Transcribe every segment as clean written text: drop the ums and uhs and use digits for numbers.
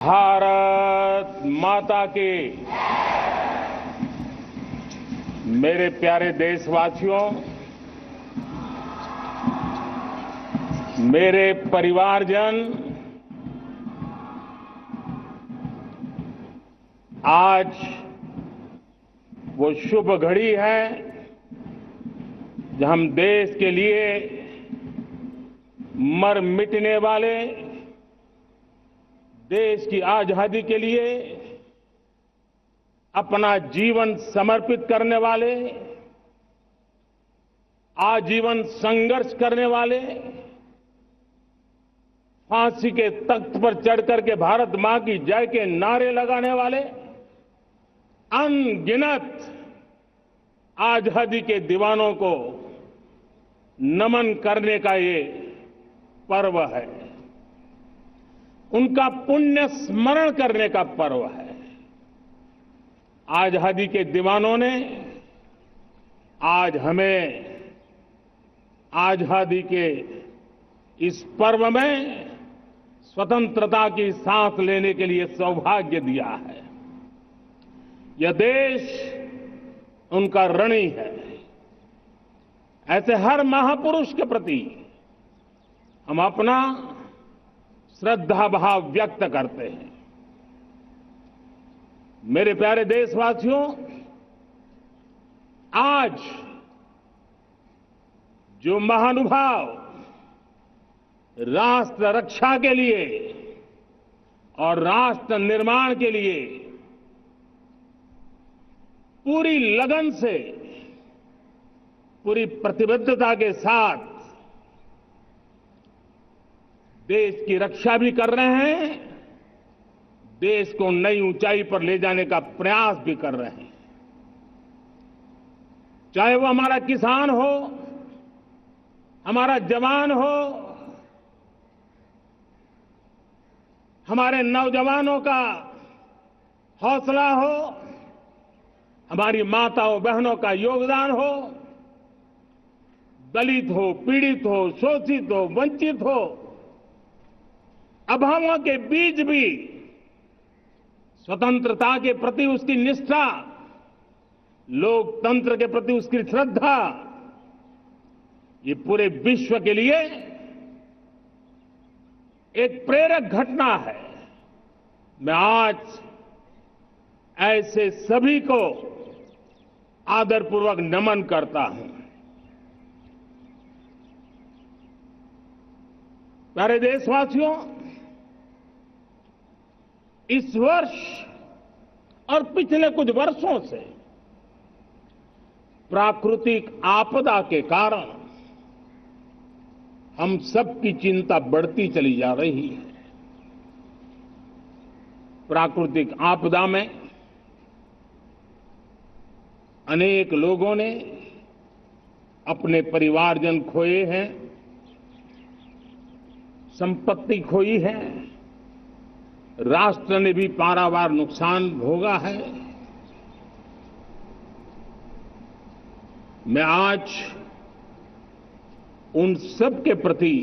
भारत माता की। मेरे प्यारे देशवासियों, मेरे परिवारजन, आज वो शुभ घड़ी है जब हम देश के लिए मर मिटने वाले, देश की आजादी के लिए अपना जीवन समर्पित करने वाले, आजीवन संघर्ष करने वाले, फांसी के तख्त पर चढ़कर के भारत मां की जय के नारे लगाने वाले अनगिनत आजादी के दीवानों को नमन करने का ये पर्व है। उनका पुण्य स्मरण करने का पर्व है। आजादी के दीवानों ने आज हमें आजादी के इस पर्व में स्वतंत्रता की सांस लेने के लिए सौभाग्य दिया है। यह देश उनका ऋणी है। ऐसे हर महापुरुष के प्रति हम अपना श्रद्धा भाव व्यक्त करते हैं। मेरे प्यारे देशवासियों, आज जो महानुभाव राष्ट्र रक्षा के लिए और राष्ट्र निर्माण के लिए पूरी लगन से, पूरी प्रतिबद्धता के साथ देश की रक्षा भी कर रहे हैं, देश को नई ऊंचाई पर ले जाने का प्रयास भी कर रहे हैं। चाहे वो हमारा किसान हो, हमारा जवान हो, हमारे नौजवानों का हौसला हो, हमारी माताओं बहनों का योगदान हो, दलित हो, पीड़ित हो, शोषित हो, वंचित हो, अभावों के बीच भी स्वतंत्रता के प्रति उसकी निष्ठा, लोकतंत्र के प्रति उसकी श्रद्धा, ये पूरे विश्व के लिए एक प्रेरक घटना है। मैं आज ऐसे सभी को आदरपूर्वक नमन करता हूं। प्यारे देशवासियों, इस वर्ष और पिछले कुछ वर्षों से प्राकृतिक आपदा के कारण हम सबकी चिंता बढ़ती चली जा रही है। प्राकृतिक आपदा में अनेक लोगों ने अपने परिवारजन खोए हैं, संपत्ति खोई है, राष्ट्र ने भी पारावार नुकसान भोगा है। मैं आज उन सब के प्रति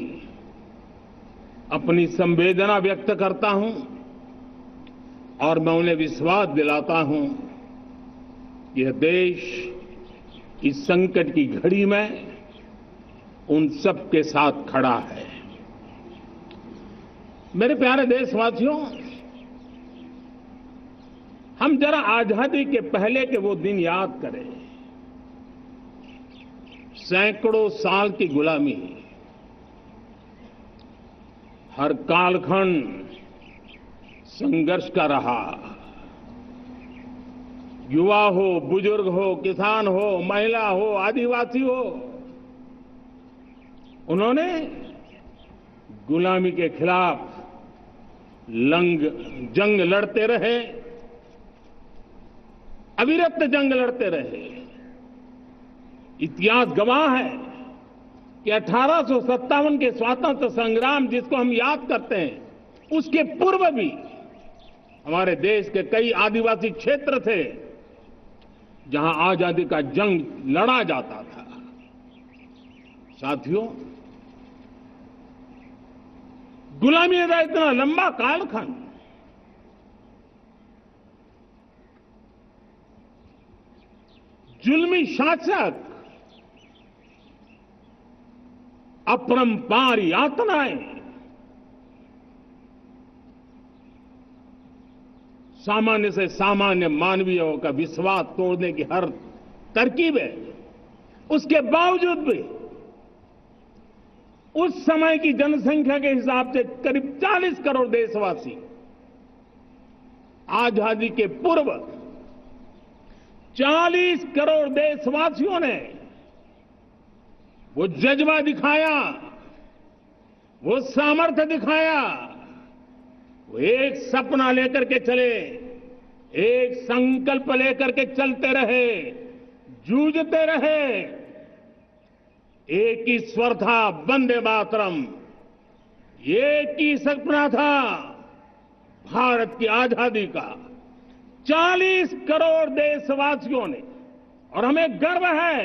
अपनी संवेदना व्यक्त करता हूं और मैं उन्हें विश्वास दिलाता हूं कि यह देश इस संकट की घड़ी में उन सब के साथ खड़ा है। मेरे प्यारे देशवासियों, हम जरा आजादी के पहले के वो दिन याद करें। सैकड़ों साल की गुलामी, हर कालखंड संघर्ष का रहा। युवा हो, बुजुर्ग हो, किसान हो, महिला हो, आदिवासी हो, उन्होंने गुलामी के खिलाफ जंग लड़ते रहे, अविरत जंग लड़ते रहे। इतिहास गवाह है कि 1857 के स्वातंत्र संग्राम जिसको हम याद करते हैं, उसके पूर्व भी हमारे देश के कई आदिवासी क्षेत्र थे जहां आजादी का जंग लड़ा जाता था। साथियों, गुलामी का इतना लंबा कालखंड जुल्मी शासक अपरंपार यातनाएं सामान्य से सामान्य मानवीयों का विश्वास तोड़ने की हर तरकीब है। उसके बावजूद भी उस समय की जनसंख्या के हिसाब से करीब 40 करोड़ देशवासी आजादी के पूर्व 40 करोड़ देशवासियों ने वो जज्बा दिखाया, वो सामर्थ्य दिखाया, वो एक सपना लेकर के चले, एक संकल्प लेकर के चलते रहे, जूझते रहे। एक ही स्वर था, वंदे मातरम। एक ही सपना था, भारत की आजादी का। 40 करोड़ देशवासियों ने, और हमें गर्व है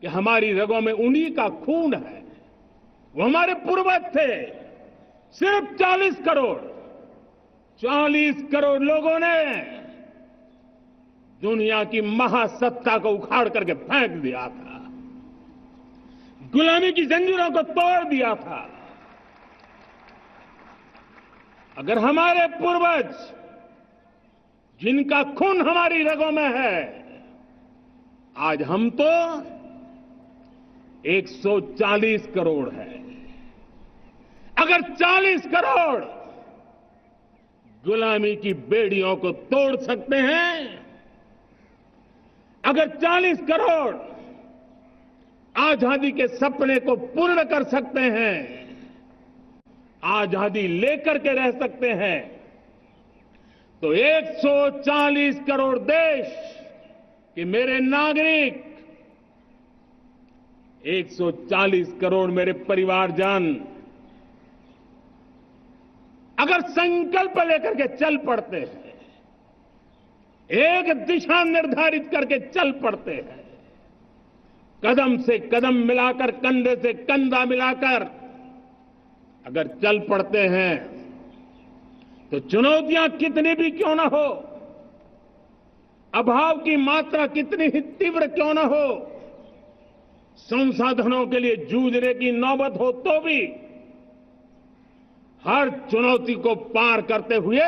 कि हमारी रगों में उन्हीं का खून है। वो हमारे पूर्वज थे। सिर्फ 40 करोड़ लोगों ने दुनिया की महासत्ता को उखाड़ करके फेंक दिया था, गुलामी की जंजीरों को तोड़ दिया था। अगर हमारे पूर्वज, जिनका खून हमारी रगों में है, आज हम तो 140 करोड़ है। अगर 40 करोड़ गुलामी की बेड़ियों को तोड़ सकते हैं, अगर 40 करोड़ आजादी के सपने को पूर्ण कर सकते हैं, आजादी लेकर के रह सकते हैं, तो 140 करोड़ देश के मेरे नागरिक, 140 करोड़ मेरे परिवारजन अगर संकल्प लेकर के चल पड़ते हैं, एक दिशा निर्धारित करके चल पड़ते हैं, कदम से कदम मिलाकर, कंधे से कंधा मिलाकर अगर चल पड़ते हैं, तो चुनौतियां कितनी भी क्यों ना हो, अभाव की मात्रा कितनी ही तीव्र क्यों ना हो, संसाधनों के लिए जूझने की नौबत हो, तो भी हर चुनौती को पार करते हुए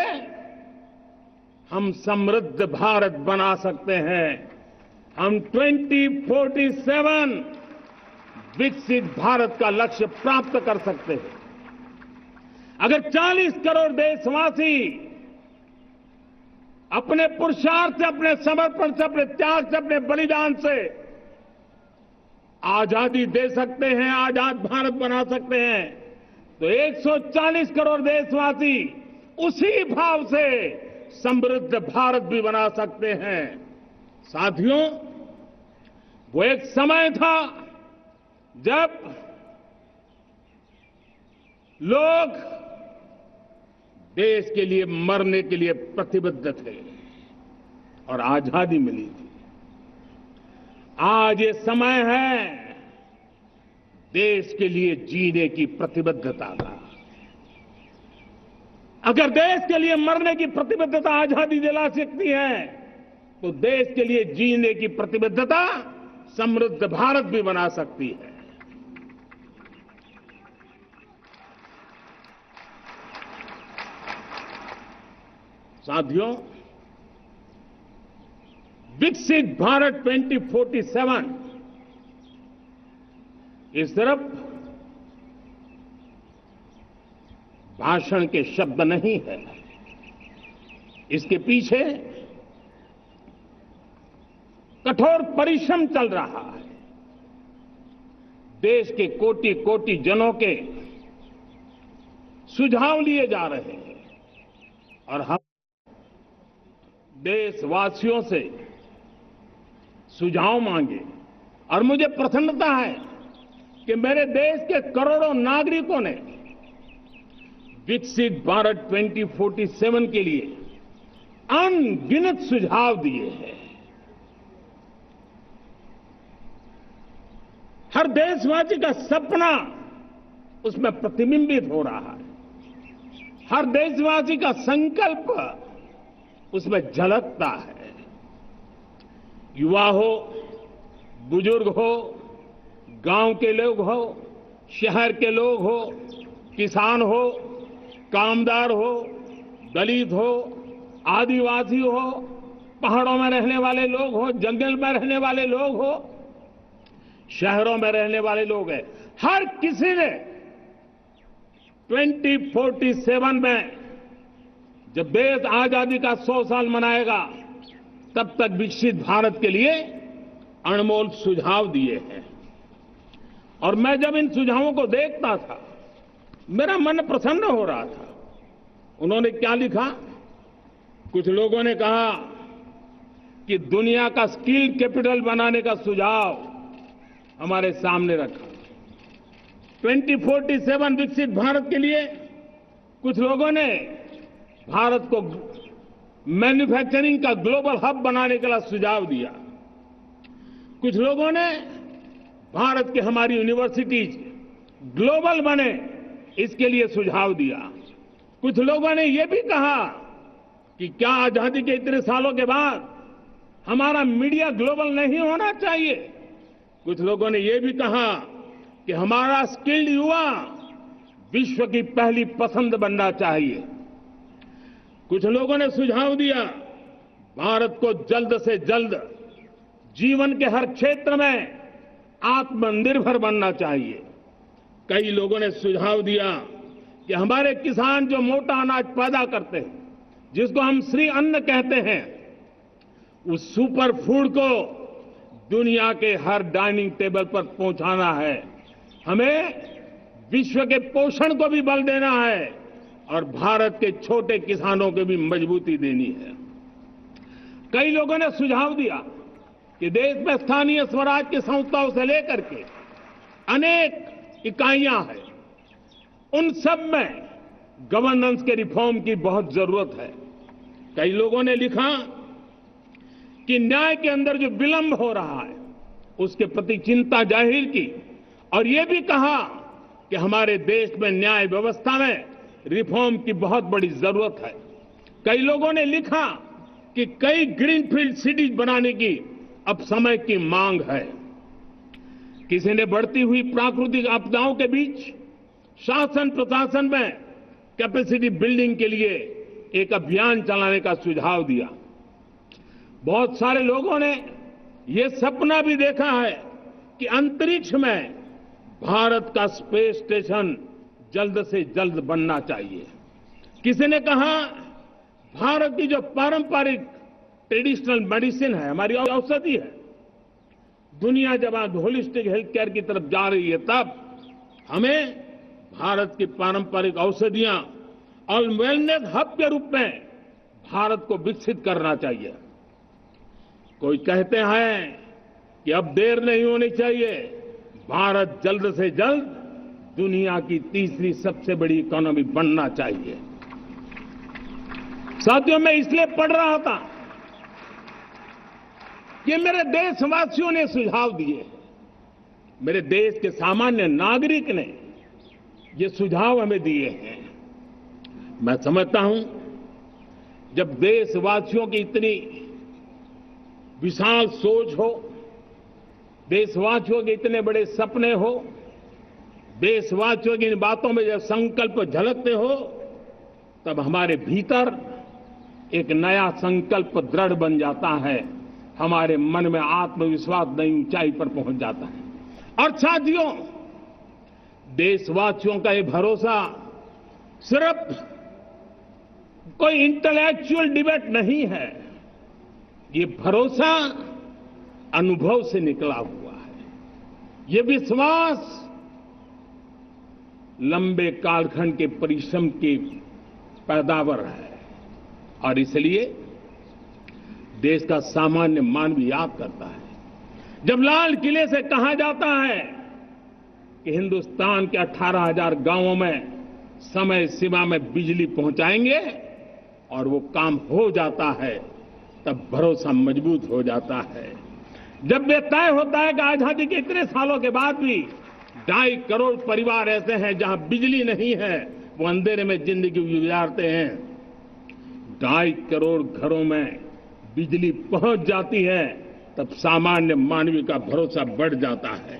हम समृद्ध भारत बना सकते हैं। हम 2047 विकसित भारत का लक्ष्य प्राप्त कर सकते हैं। अगर 40 करोड़ देशवासी अपने पुरुषार्थ से, अपने समर्पण से, अपने त्याग से, अपने बलिदान से आजादी दे सकते हैं, आजाद भारत बना सकते हैं, तो 140 करोड़ देशवासी उसी भाव से समृद्ध भारत भी बना सकते हैं। साथियों, वो एक समय था जब लोग देश के लिए मरने के लिए प्रतिबद्ध थे और आजादी मिली थी। आज ये समय है देश के लिए जीने की प्रतिबद्धता का। अगर देश के लिए मरने की प्रतिबद्धता आजादी दिला सकती है, तो देश के लिए जीने की प्रतिबद्धता समृद्ध भारत भी बना सकती है। साथियों, विकसित भारत 2047 ये सिर्फ भाषण के शब्द नहीं है। इसके पीछे कठोर परिश्रम चल रहा है। देश के कोटि कोटि जनों के सुझाव लिए जा रहे हैं और हम देशवासियों से सुझाव मांगे। और मुझे प्रसन्नता है कि मेरे देश के करोड़ों नागरिकों ने विकसित भारत 2047 के लिए अनगिनत सुझाव दिए हैं। हर देशवासी का सपना उसमें प्रतिबिंबित हो रहा है। हर देशवासी का संकल्प उसमें झलकता है। युवा हो, बुजुर्ग हो, गांव के लोग हो, शहर के लोग हो, किसान हो, कामदार हो, दलित हो, आदिवासी हो, पहाड़ों में रहने वाले लोग हो, जंगल में रहने वाले लोग हो, शहरों में रहने वाले लोग हैं, हर किसी ने 2047 में जब देश आजादी का 100 साल मनाएगा तब तक विकसित भारत के लिए अनमोल सुझाव दिए हैं। और मैं जब इन सुझावों को देखता था मेरा मन प्रसन्न हो रहा था। उन्होंने क्या लिखा? कुछ लोगों ने कहा कि दुनिया का स्किल कैपिटल बनाने का सुझाव हमारे सामने रखा। 2047 विकसित भारत के लिए कुछ लोगों ने भारत को मैन्युफैक्चरिंग का ग्लोबल हब बनाने का सुझाव दिया। कुछ लोगों ने भारत की हमारी यूनिवर्सिटीज ग्लोबल बने इसके लिए सुझाव दिया। कुछ लोगों ने यह भी कहा कि क्या आजादी के इतने सालों के बाद हमारा मीडिया ग्लोबल नहीं होना चाहिए। कुछ लोगों ने यह भी कहा कि हमारा स्किल्ड युवा विश्व की पहली पसंद बनना चाहिए। कुछ लोगों ने सुझाव दिया भारत को जल्द से जल्द जीवन के हर क्षेत्र में आत्मनिर्भर बनना चाहिए। कई लोगों ने सुझाव दिया कि हमारे किसान जो मोटा अनाज पैदा करते हैं, जिसको हम श्री अन्न कहते हैं, उस सुपर फूड को दुनिया के हर डाइनिंग टेबल पर पहुंचाना है। हमें विश्व के पोषण को भी बल देना है और भारत के छोटे किसानों को भी मजबूती देनी है। कई लोगों ने सुझाव दिया कि देश में स्थानीय स्वराज की संस्थाओं से लेकर के अनेक इकाइयां हैं, उन सब में गवर्नेंस के रिफॉर्म की बहुत जरूरत है। कई लोगों ने लिखा कि न्याय के अंदर जो विलंब हो रहा है उसके प्रति चिंता जाहिर की और यह भी कहा कि हमारे देश में न्याय व्यवस्था में रिफॉर्म की बहुत बड़ी जरूरत है। कई लोगों ने लिखा कि कई ग्रीनफील्ड सिटीज बनाने की अब समय की मांग है। किसी ने बढ़ती हुई प्राकृतिक आपदाओं के बीच शासन प्रशासन में कैपेसिटी बिल्डिंग के लिए एक अभियान चलाने का सुझाव दिया। बहुत सारे लोगों ने यह सपना भी देखा है कि अंतरिक्ष में भारत का स्पेस स्टेशन जल्द से जल्द बनना चाहिए। किसी ने कहा भारत की जो पारंपरिक ट्रेडिशनल मेडिसिन है, हमारी औषधि है, दुनिया जब आज होलिस्टिक हेल्थ केयर की तरफ जा रही है, तब हमें भारत की पारंपरिक औषधियां और वेलनेस हब के रूप में भारत को विकसित करना चाहिए। कोई कहते हैं कि अब देर नहीं होनी चाहिए, भारत जल्द से जल्द दुनिया की तीसरी सबसे बड़ी इकोनॉमी बनना चाहिए। साथियों, मैं इसलिए पढ़ रहा था कि मेरे देशवासियों ने सुझाव दिए, मेरे देश के सामान्य नागरिक ने ये सुझाव हमें दिए हैं। मैं समझता हूं जब देशवासियों की इतनी विशाल सोच हो, देशवासियों के इतने बड़े सपने हो, देशवासियों की इन बातों में जब संकल्प झलकते हो, तब हमारे भीतर एक नया संकल्प दृढ़ बन जाता है, हमारे मन में आत्मविश्वास नई ऊंचाई पर पहुंच जाता है। और साथियों, देशवासियों का ये भरोसा सिर्फ कोई इंटेलेक्चुअल डिबेट नहीं है, ये भरोसा अनुभव से निकला हुआ है। ये विश्वास लंबे कालखंड के परिश्रम की पैदावार है और इसलिए देश का सामान्य मानव याद करता है जब लाल किले से कहा जाता है कि हिंदुस्तान के 18,000 गांवों में समय सीमा में बिजली पहुंचाएंगे और वो काम हो जाता है, तब भरोसा मजबूत हो जाता है। जब ये तय होता है कि आजादी के इतने सालों के बाद भी 2.5 करोड़ परिवार ऐसे हैं जहां बिजली नहीं है, वो अंधेरे में जिंदगी गुजारते हैं, 2.5 करोड़ घरों में बिजली पहुंच जाती है, तब सामान्य मानवीय का भरोसा बढ़ जाता है।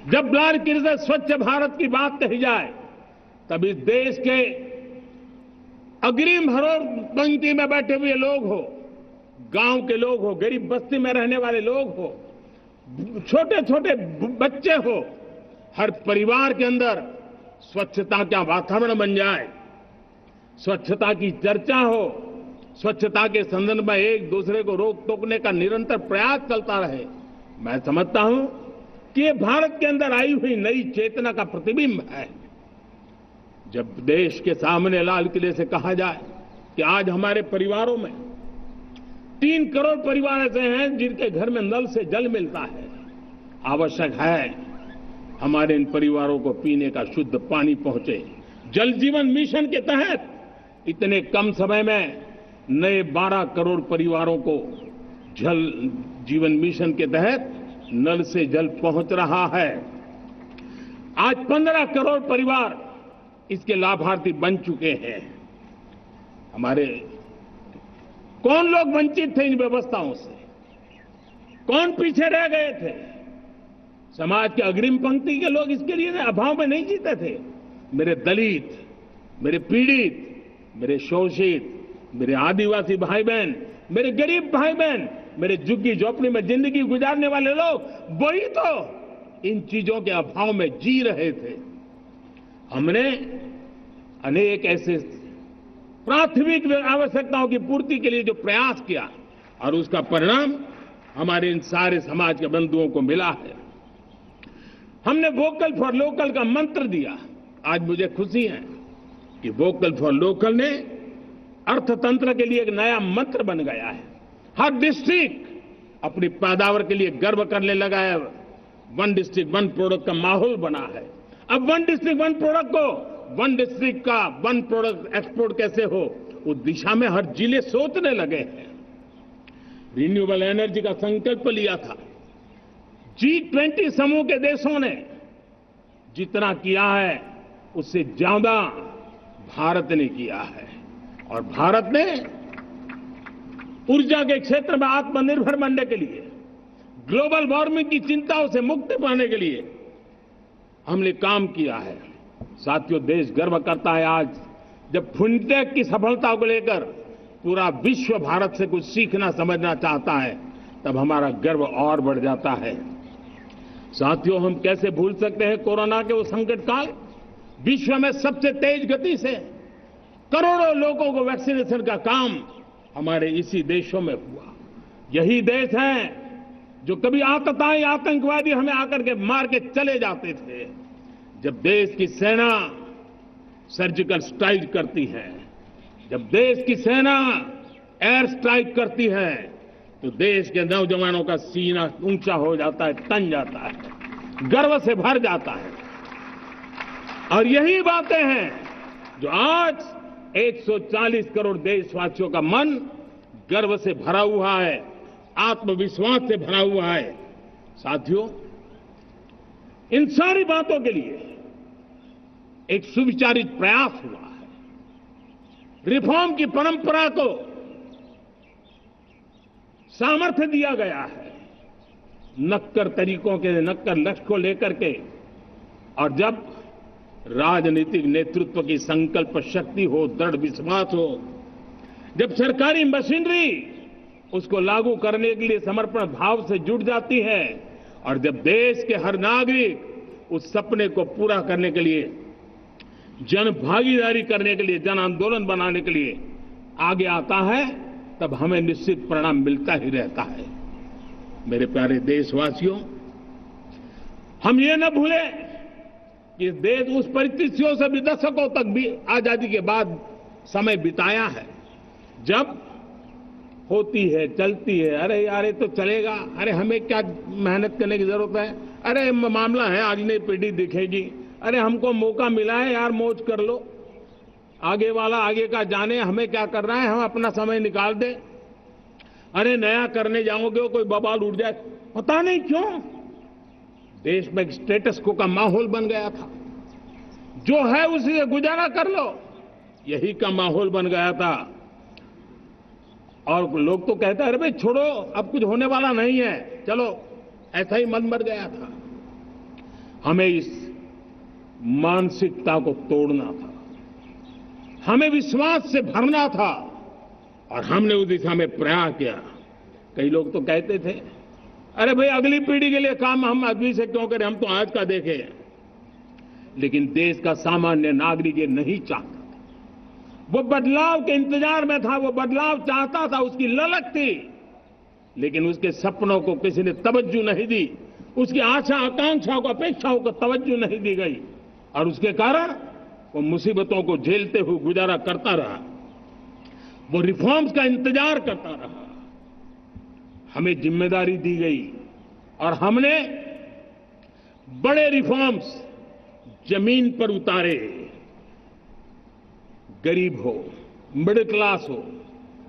जब लाल किले से स्वच्छ भारत की बात कही जाए, तब इस देश के अग्रिम पंक्ति में बैठे हुए लोग हो, गांव के लोग हो, गरीब बस्ती में रहने वाले लोग हो, छोटे छोटे बच्चे हो, हर परिवार के अंदर स्वच्छता का वातावरण बन जाए, स्वच्छता की चर्चा हो, स्वच्छता के संदर्भ में एक दूसरे को रोक टोकने का निरंतर प्रयास चलता रहे। मैं समझता हूं कि ये भारत के अंदर आई हुई नई चेतना का प्रतिबिंब है। जब देश के सामने लाल किले से कहा जाए कि आज हमारे परिवारों में 3 करोड़ परिवार ऐसे हैं जिनके घर में नल से जल मिलता है, आवश्यक है हमारे इन परिवारों को पीने का शुद्ध पानी पहुंचे। जल जीवन मिशन के तहत इतने कम समय में नए 12 करोड़ परिवारों को जल जीवन मिशन के तहत नल से जल पहुंच रहा है। आज 15 करोड़ परिवार इसके लाभार्थी बन चुके हैं। हमारे कौन लोग वंचित थे इन व्यवस्थाओं से? कौन पीछे रह गए थे? समाज के अग्रिम पंक्ति के लोग इसके लिए अभाव में नहीं जीते थे। मेरे दलित, मेरे पीड़ित, मेरे शोषित, मेरे आदिवासी भाई बहन, मेरे गरीब भाई बहन, मेरे झुग्गी झोपड़ी में जिंदगी गुजारने वाले लोग, वही तो इन चीजों के अभाव में जी रहे थे। हमने अनेक ऐसे प्राथमिक आवश्यकताओं की पूर्ति के लिए जो प्रयास किया और उसका परिणाम हमारे इन सारे समाज के बंधुओं को मिला है। हमने वोकल फॉर लोकल का मंत्र दिया। आज मुझे खुशी है कि वोकल फॉर लोकल ने अर्थतंत्र के लिए एक नया मंत्र बन गया है। हर डिस्ट्रिक्ट अपनी पैदावार के लिए गर्व करने लगा है। 1 डिस्ट्रिक्ट 1 प्रोडक्ट का माहौल बना है। अब 1 डिस्ट्रिक्ट 1 प्रोडक्ट को 1 डिस्ट्रिक्ट का 1 प्रोडक्ट एक्सपोर्ट कैसे हो, उस दिशा में हर जिले सोचने लगे हैं। रिन्यूएबल एनर्जी का संकल्प लिया था। G20 समूह के देशों ने जितना किया है उससे ज्यादा भारत ने किया है और भारत ने ऊर्जा के क्षेत्र में आत्मनिर्भर बनने के लिए, ग्लोबल वार्मिंग की चिंताओं से मुक्ति पाने के लिए हमने काम किया है। साथियों, देश गर्व करता है आज जब फिनटेक की सफलता को लेकर पूरा विश्व भारत से कुछ सीखना समझना चाहता है, तब हमारा गर्व और बढ़ जाता है। साथियों, हम कैसे भूल सकते हैं कोरोना के वो संकट काल। विश्व में सबसे तेज गति से करोड़ों लोगों को वैक्सीनेशन का काम हमारे इसी देशों में हुआ। यही देश हैं जो कभी आतताई आतंकवादी हमें आकर के मार के चले जाते थे। जब देश की सेना सर्जिकल स्ट्राइक करती है, जब देश की सेना एयर स्ट्राइक करती है, तो देश के नौजवानों का सीना ऊंचा हो जाता है, तन जाता है, गर्व से भर जाता है। और यही बातें हैं जो आज 140 करोड़ देशवासियों का मन गर्व से भरा हुआ है, आत्मविश्वास से भरा हुआ है। साथियों, इन सारी बातों के लिए एक सुविचारित प्रयास हुआ है। रिफॉर्म की परंपरा को सामर्थ्य दिया गया है, नक्कर तरीकों के, नक्कर लक्ष्य को लेकर के। और जब राजनीतिक नेतृत्व की संकल्प शक्ति हो, दृढ़ विश्वास हो, जब सरकारी मशीनरी उसको लागू करने के लिए समर्पण भाव से जुट जाती है, और जब देश के हर नागरिक उस सपने को पूरा करने के लिए, जन भागीदारी करने के लिए, जन आंदोलन बनाने के लिए आगे आता है, तब हमें निश्चित परिणाम मिलता ही रहता है। मेरे प्यारे देशवासियों, हम ये न भूलें कि देश उस परिस्थितियों से भी दशकों तक भी आजादी के बाद समय बिताया है, जब होती है, चलती है, अरे यार ये तो चलेगा, अरे हमें क्या मेहनत करने की जरूरत है, अरे मामला है आज नहीं पीढ़ी दिखेगी, अरे हमको मौका मिला है यार मौज कर लो, आगे वाला आगे का जाने, हमें क्या कर रहा है, हम अपना समय निकाल दें, अरे नया करने जाओगे कोई बवाल उठ जाए। पता नहीं क्यों देश में एक स्टेटस को का माहौल बन गया था, जो है उसी से गुजारा कर लो, यही का माहौल बन गया था। और लोग तो कहते हैं अरे भाई छोड़ो, अब कुछ होने वाला नहीं है, चलो ऐसा ही मन मर गया था। हमें इस मानसिकता को तोड़ना था, हमें विश्वास से भरना था, और हमने उस दिशा में प्रयास किया। कई लोग तो कहते थे अरे भाई अगली पीढ़ी के लिए काम हम अभी से क्यों करें, हम तो आज का देखें। लेकिन देश का सामान्य नागरिक ये नहीं चाहता, वो बदलाव के इंतजार में था, वो बदलाव चाहता था, उसकी ललक थी, लेकिन उसके सपनों को किसी ने तवज्जो नहीं दी, उसकी आशा आकांक्षाओं को अपेक्षाओं को तवज्जो नहीं दी गई, और उसके कारण वो मुसीबतों को झेलते हुए गुजारा करता रहा, वो रिफॉर्म्स का इंतजार करता रहा। हमें जिम्मेदारी दी गई और हमने बड़े रिफॉर्म्स जमीन पर उतारे। गरीब हो, मिडिल क्लास हो,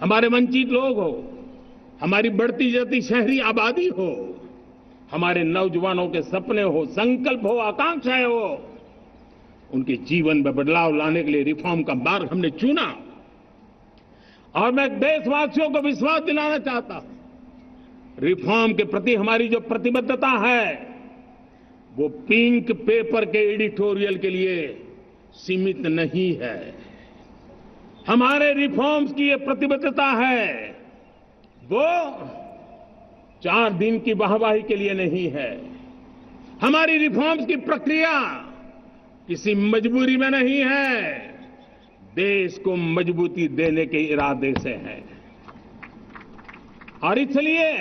हमारे वंचित लोग हो, हमारी बढ़ती जाती शहरी आबादी हो, हमारे नौजवानों के सपने हो, संकल्प हो, आकांक्षाएं हो, उनके जीवन में बदलाव लाने के लिए रिफॉर्म का मार्ग हमने चुना। और मैं देशवासियों को विश्वास दिलाना चाहता हूं, रिफॉर्म के प्रति हमारी जो प्रतिबद्धता है वो पिंक पेपर के एडिटोरियल के लिए सीमित नहीं है। हमारे रिफॉर्म्स की ये प्रतिबद्धता है, वो 4 दिन की वाहवाही के लिए नहीं है। हमारी रिफॉर्म्स की प्रक्रिया किसी मजबूरी में नहीं है, देश को मजबूती देने के इरादे से है। और इसलिए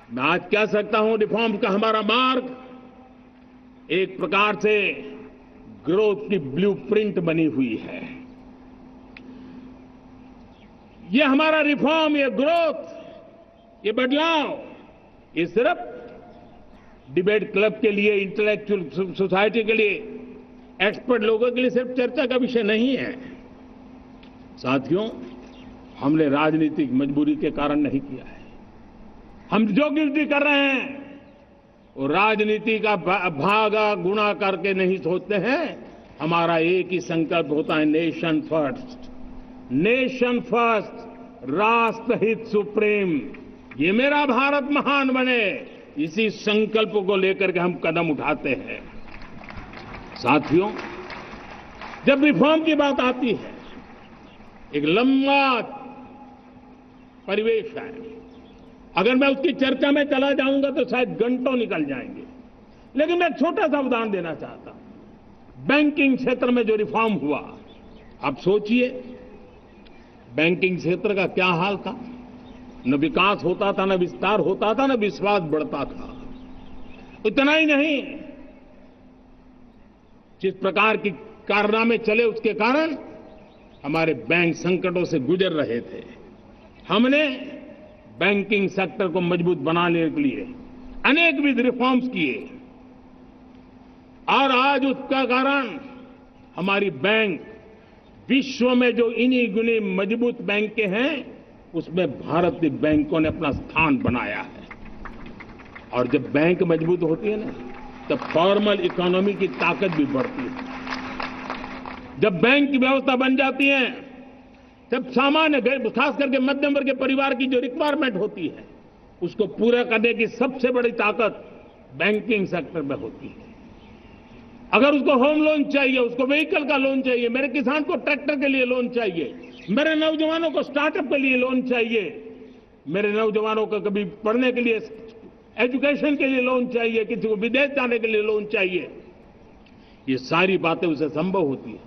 मैं आज कह सकता हूं, रिफॉर्म का हमारा मार्ग एक प्रकार से ग्रोथ की ब्लूप्रिंट बनी हुई है। ये हमारा रिफॉर्म, ये ग्रोथ, ये बदलाव, ये सिर्फ डिबेट क्लब के लिए, इंटेलेक्चुअल सोसाइटी के लिए, एक्सपर्ट लोगों के लिए सिर्फ चर्चा का विषय नहीं है। साथियों, हमने राजनीतिक मजबूरी के कारण नहीं किया है। हम जो कुछ भी कर रहे हैं वो राजनीति का भागा गुणा करके नहीं सोचते हैं। हमारा एक ही संकल्प होता है, नेशन फर्स्ट, नेशन फर्स्ट, राष्ट्रहित सुप्रीम, ये मेरा भारत महान बने, इसी संकल्प को लेकर के हम कदम उठाते हैं। साथियों, जब रिफॉर्म की बात आती है, एक लंबा परिवेश है। अगर मैं उसकी चर्चा में चला जाऊंगा तो शायद घंटों निकल जाएंगे, लेकिन मैं एक छोटा सा उदाहरण देना चाहता हूं। बैंकिंग क्षेत्र में जो रिफॉर्म हुआ, आप सोचिए बैंकिंग क्षेत्र का क्या हाल था। न विकास होता था, न विस्तार होता था, न विश्वास बढ़ता था। इतना ही नहीं, जिस प्रकार की कारनामे चले उसके कारण हमारे बैंक संकटों से गुजर रहे थे। हमने बैंकिंग सेक्टर को मजबूत बनाने के लिए अनेकविध रिफॉर्म्स किए, और आज उसका कारण हमारी बैंक विश्व में जो इन्हीं गुनी मजबूत बैंक हैं, उसमें भारतीय बैंकों ने अपना स्थान बनाया है। और जब बैंक मजबूत होती है ना, तब फॉर्मल इकोनॉमी की ताकत भी बढ़ती है। जब बैंक की व्यवस्था बन जाती है, तब सामान्य, खास करके मध्यम वर्ग के परिवार की जो रिक्वायरमेंट होती है, उसको पूरा करने की सबसे बड़ी ताकत बैंकिंग सेक्टर में होती है। अगर उसको होम लोन चाहिए, उसको व्हीकल का लोन चाहिए, मेरे किसान को ट्रैक्टर के लिए लोन चाहिए, मेरे नौजवानों को स्टार्टअप के लिए लोन चाहिए, मेरे नौजवानों को कभी पढ़ने के लिए, एजुकेशन के लिए लोन चाहिए, किसी को विदेश जाने के लिए लोन चाहिए, ये सारी बातें उसे संभव होती है।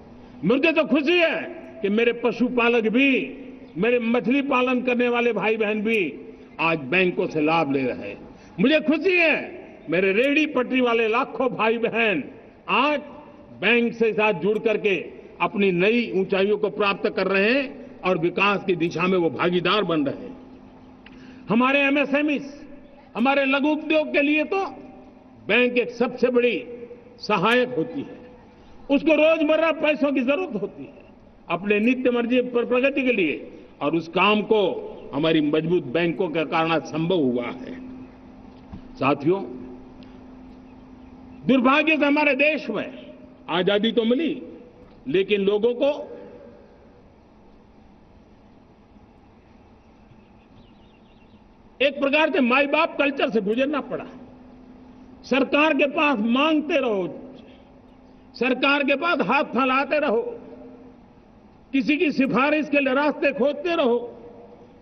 मुझे तो खुशी है कि मेरे पशुपालक भी, मेरे मछली पालन करने वाले भाई बहन भी आज बैंकों से लाभ ले रहे हैं। मुझे खुशी है मेरे रेहड़ी पटरी वाले लाखों भाई बहन आज बैंक से साथ जुड़ करके अपनी नई ऊंचाइयों को प्राप्त कर रहे हैं और विकास की दिशा में वो भागीदार बन रहे हैं। हमारे एमएसएमईज, हमारे लघु उद्योग के लिए तो बैंक एक सबसे बड़ी सहायक होती है। उसको रोजमर्रा पैसों की जरूरत होती है अपने नित्य मर्जी पर प्रगति के लिए, और उस काम को हमारी मजबूत बैंकों के कारण संभव हुआ है। साथियों, दुर्भाग्य से हमारे देश में आजादी तो मिली, लेकिन लोगों को एक प्रकार से माई बाप कल्चर से गुजरना पड़ा। सरकार के पास मांगते रहो, सरकार के पास हाथ फैलाते रहो, किसी की सिफारिश के लिए रास्ते खोजते रहो,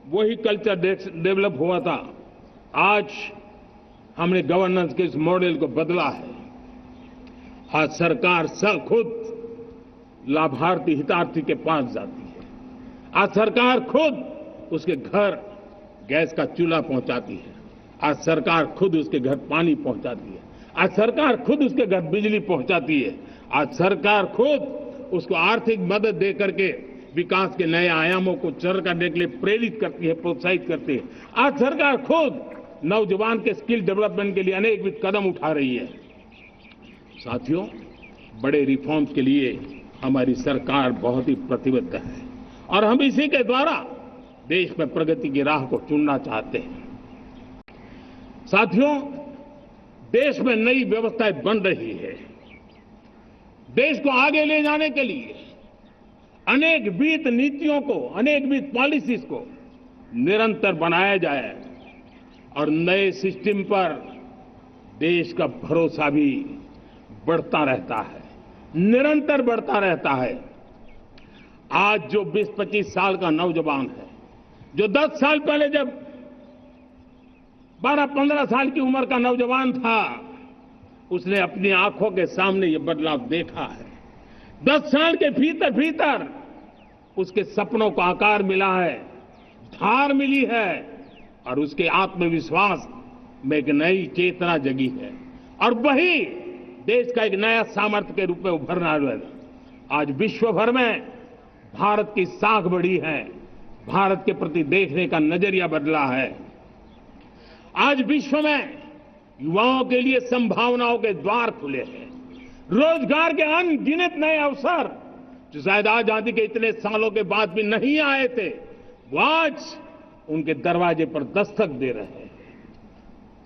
वही कल्चर डेवलप हुआ था। आज हमने गवर्नेंस के इस मॉडल को बदला है। आज सरकार सब खुद लाभार्थी हितार्थी के पास जाती है। आज सरकार खुद उसके घर गैस का चूल्हा पहुंचाती है। आज सरकार खुद उसके घर पानी पहुंचाती है। आज सरकार खुद उसके घर बिजली पहुंचाती है। आज सरकार खुद उसको आर्थिक मदद दे करके विकास के नए आयामों को चर करने के लिए प्रेरित करती है, प्रोत्साहित करती है। आज सरकार खुद नौजवान के स्किल डेवलपमेंट के लिए अनेकविध कदम उठा रही है। साथियों, बड़े रिफॉर्म्स के लिए हमारी सरकार बहुत ही प्रतिबद्ध है और हम इसी के द्वारा देश में प्रगति की राह को चुनना चाहते हैं। साथियों, देश में नई व्यवस्थाएं बन रही है। देश को आगे ले जाने के लिए अनेकविध नीतियों को, अनेकविध पॉलिसीज को निरंतर बनाया जाए और नए सिस्टम पर देश का भरोसा भी बढ़ता रहता है, निरंतर बढ़ता रहता है। आज जो 20-25 साल का नौजवान है, जो 10 साल पहले जब 12-15 साल की उम्र का नौजवान था, उसने अपनी आंखों के सामने ये बदलाव देखा है। 10 साल के भीतर भीतर उसके सपनों को आकार मिला है, धार मिली है और उसके आत्मविश्वास में एक नई चेतना जगी है और वही देश का एक नया सामर्थ्य के रूप में उभरना है। आज विश्व भर में भारत की साख बढ़ी है, भारत के प्रति देखने का नजरिया बदला है। आज विश्व में युवाओं के लिए संभावनाओं के द्वार खुले हैं। रोजगार के अनगिनत नए अवसर जो शायद आजादी के इतने सालों के बाद भी नहीं आए थे, वो आज उनके दरवाजे पर दस्तक दे रहे हैं।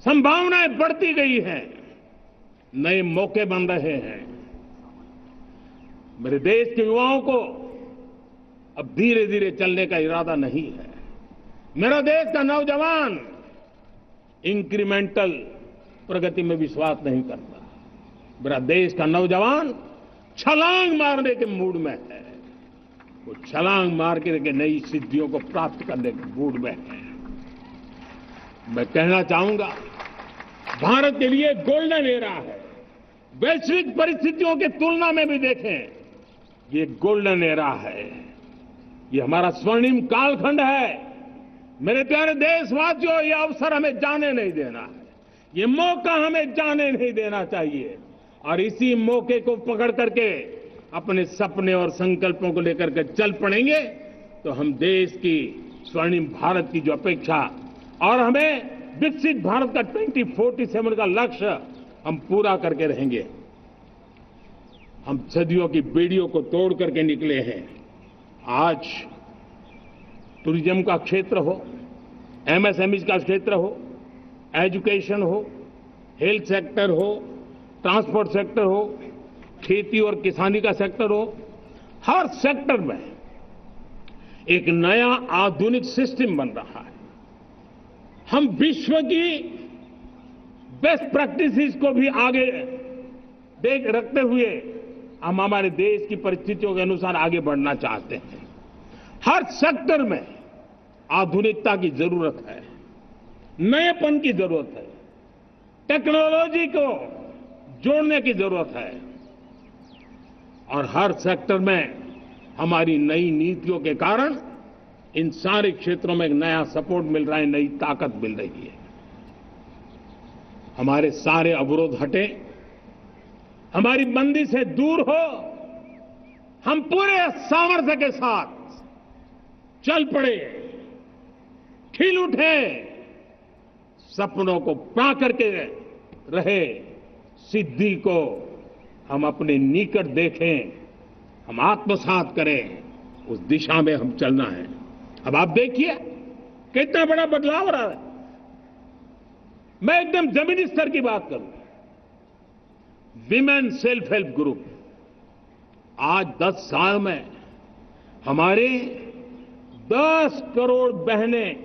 संभावनाएं बढ़ती गई हैं, नए मौके बन रहे हैं। मेरे देश के युवाओं को अब धीरे धीरे चलने का इरादा नहीं है। मेरा देश का नौजवान इंक्रीमेंटल प्रगति में विश्वास नहीं करता। मेरा देश का नौजवान छलांग मारने के मूड में है। वो छलांग मार के नई सिद्धियों को प्राप्त करने के मूड में है। मैं कहना चाहूंगा, भारत के लिए गोल्डन एरा है। वैश्विक परिस्थितियों की तुलना में भी देखें, ये गोल्डन एरा है। ये हमारा स्वर्णिम कालखंड है। मेरे प्यारे देशवासियों, ये अवसर हमें जाने नहीं देना है। ये मौका हमें जाने नहीं देना चाहिए और इसी मौके को पकड़ करके अपने सपने और संकल्पों को लेकर के चल पड़ेंगे तो हम देश की स्वर्णिम भारत की जो अपेक्षा और हमें विकसित भारत का 2047 का लक्ष्य हम पूरा करके रहेंगे। हम सदियों की बेड़ियों को तोड़ करके निकले हैं। आज टूरिज्म का क्षेत्र हो, एमएसएमई का क्षेत्र हो, एजुकेशन हो, हेल्थ सेक्टर हो, ट्रांसपोर्ट सेक्टर हो, खेती और किसानी का सेक्टर हो, हर सेक्टर में एक नया आधुनिक सिस्टम बन रहा है। हम विश्व की बेस्ट प्रैक्टिसेस को भी आगे देख रखते हुए हम हमारे देश की परिस्थितियों के अनुसार आगे बढ़ना चाहते हैं। हर सेक्टर में आधुनिकता की जरूरत है, नएपन की जरूरत है, टेक्नोलॉजी को जोड़ने की जरूरत है और हर सेक्टर में हमारी नई नीतियों के कारण इन सारे क्षेत्रों में एक नया सपोर्ट मिल रहा है, नई ताकत मिल रही है। हमारे सारे अवरोध हटे, हमारी बंदी से दूर हो, हम पूरे सामर्थ्य के साथ चल पड़े, खिल उठे, सपनों को पा करके रहे, सिद्धि को हम अपने निकट देखें, हम आत्मसात करें, उस दिशा में हम चलना है। अब आप देखिए कितना बड़ा बदलाव रहा है। मैं एकदम जमीनी स्तर की बात करूं, विमेन सेल्फ हेल्प ग्रुप आज 10 साल में हमारे 10 करोड़ बहनें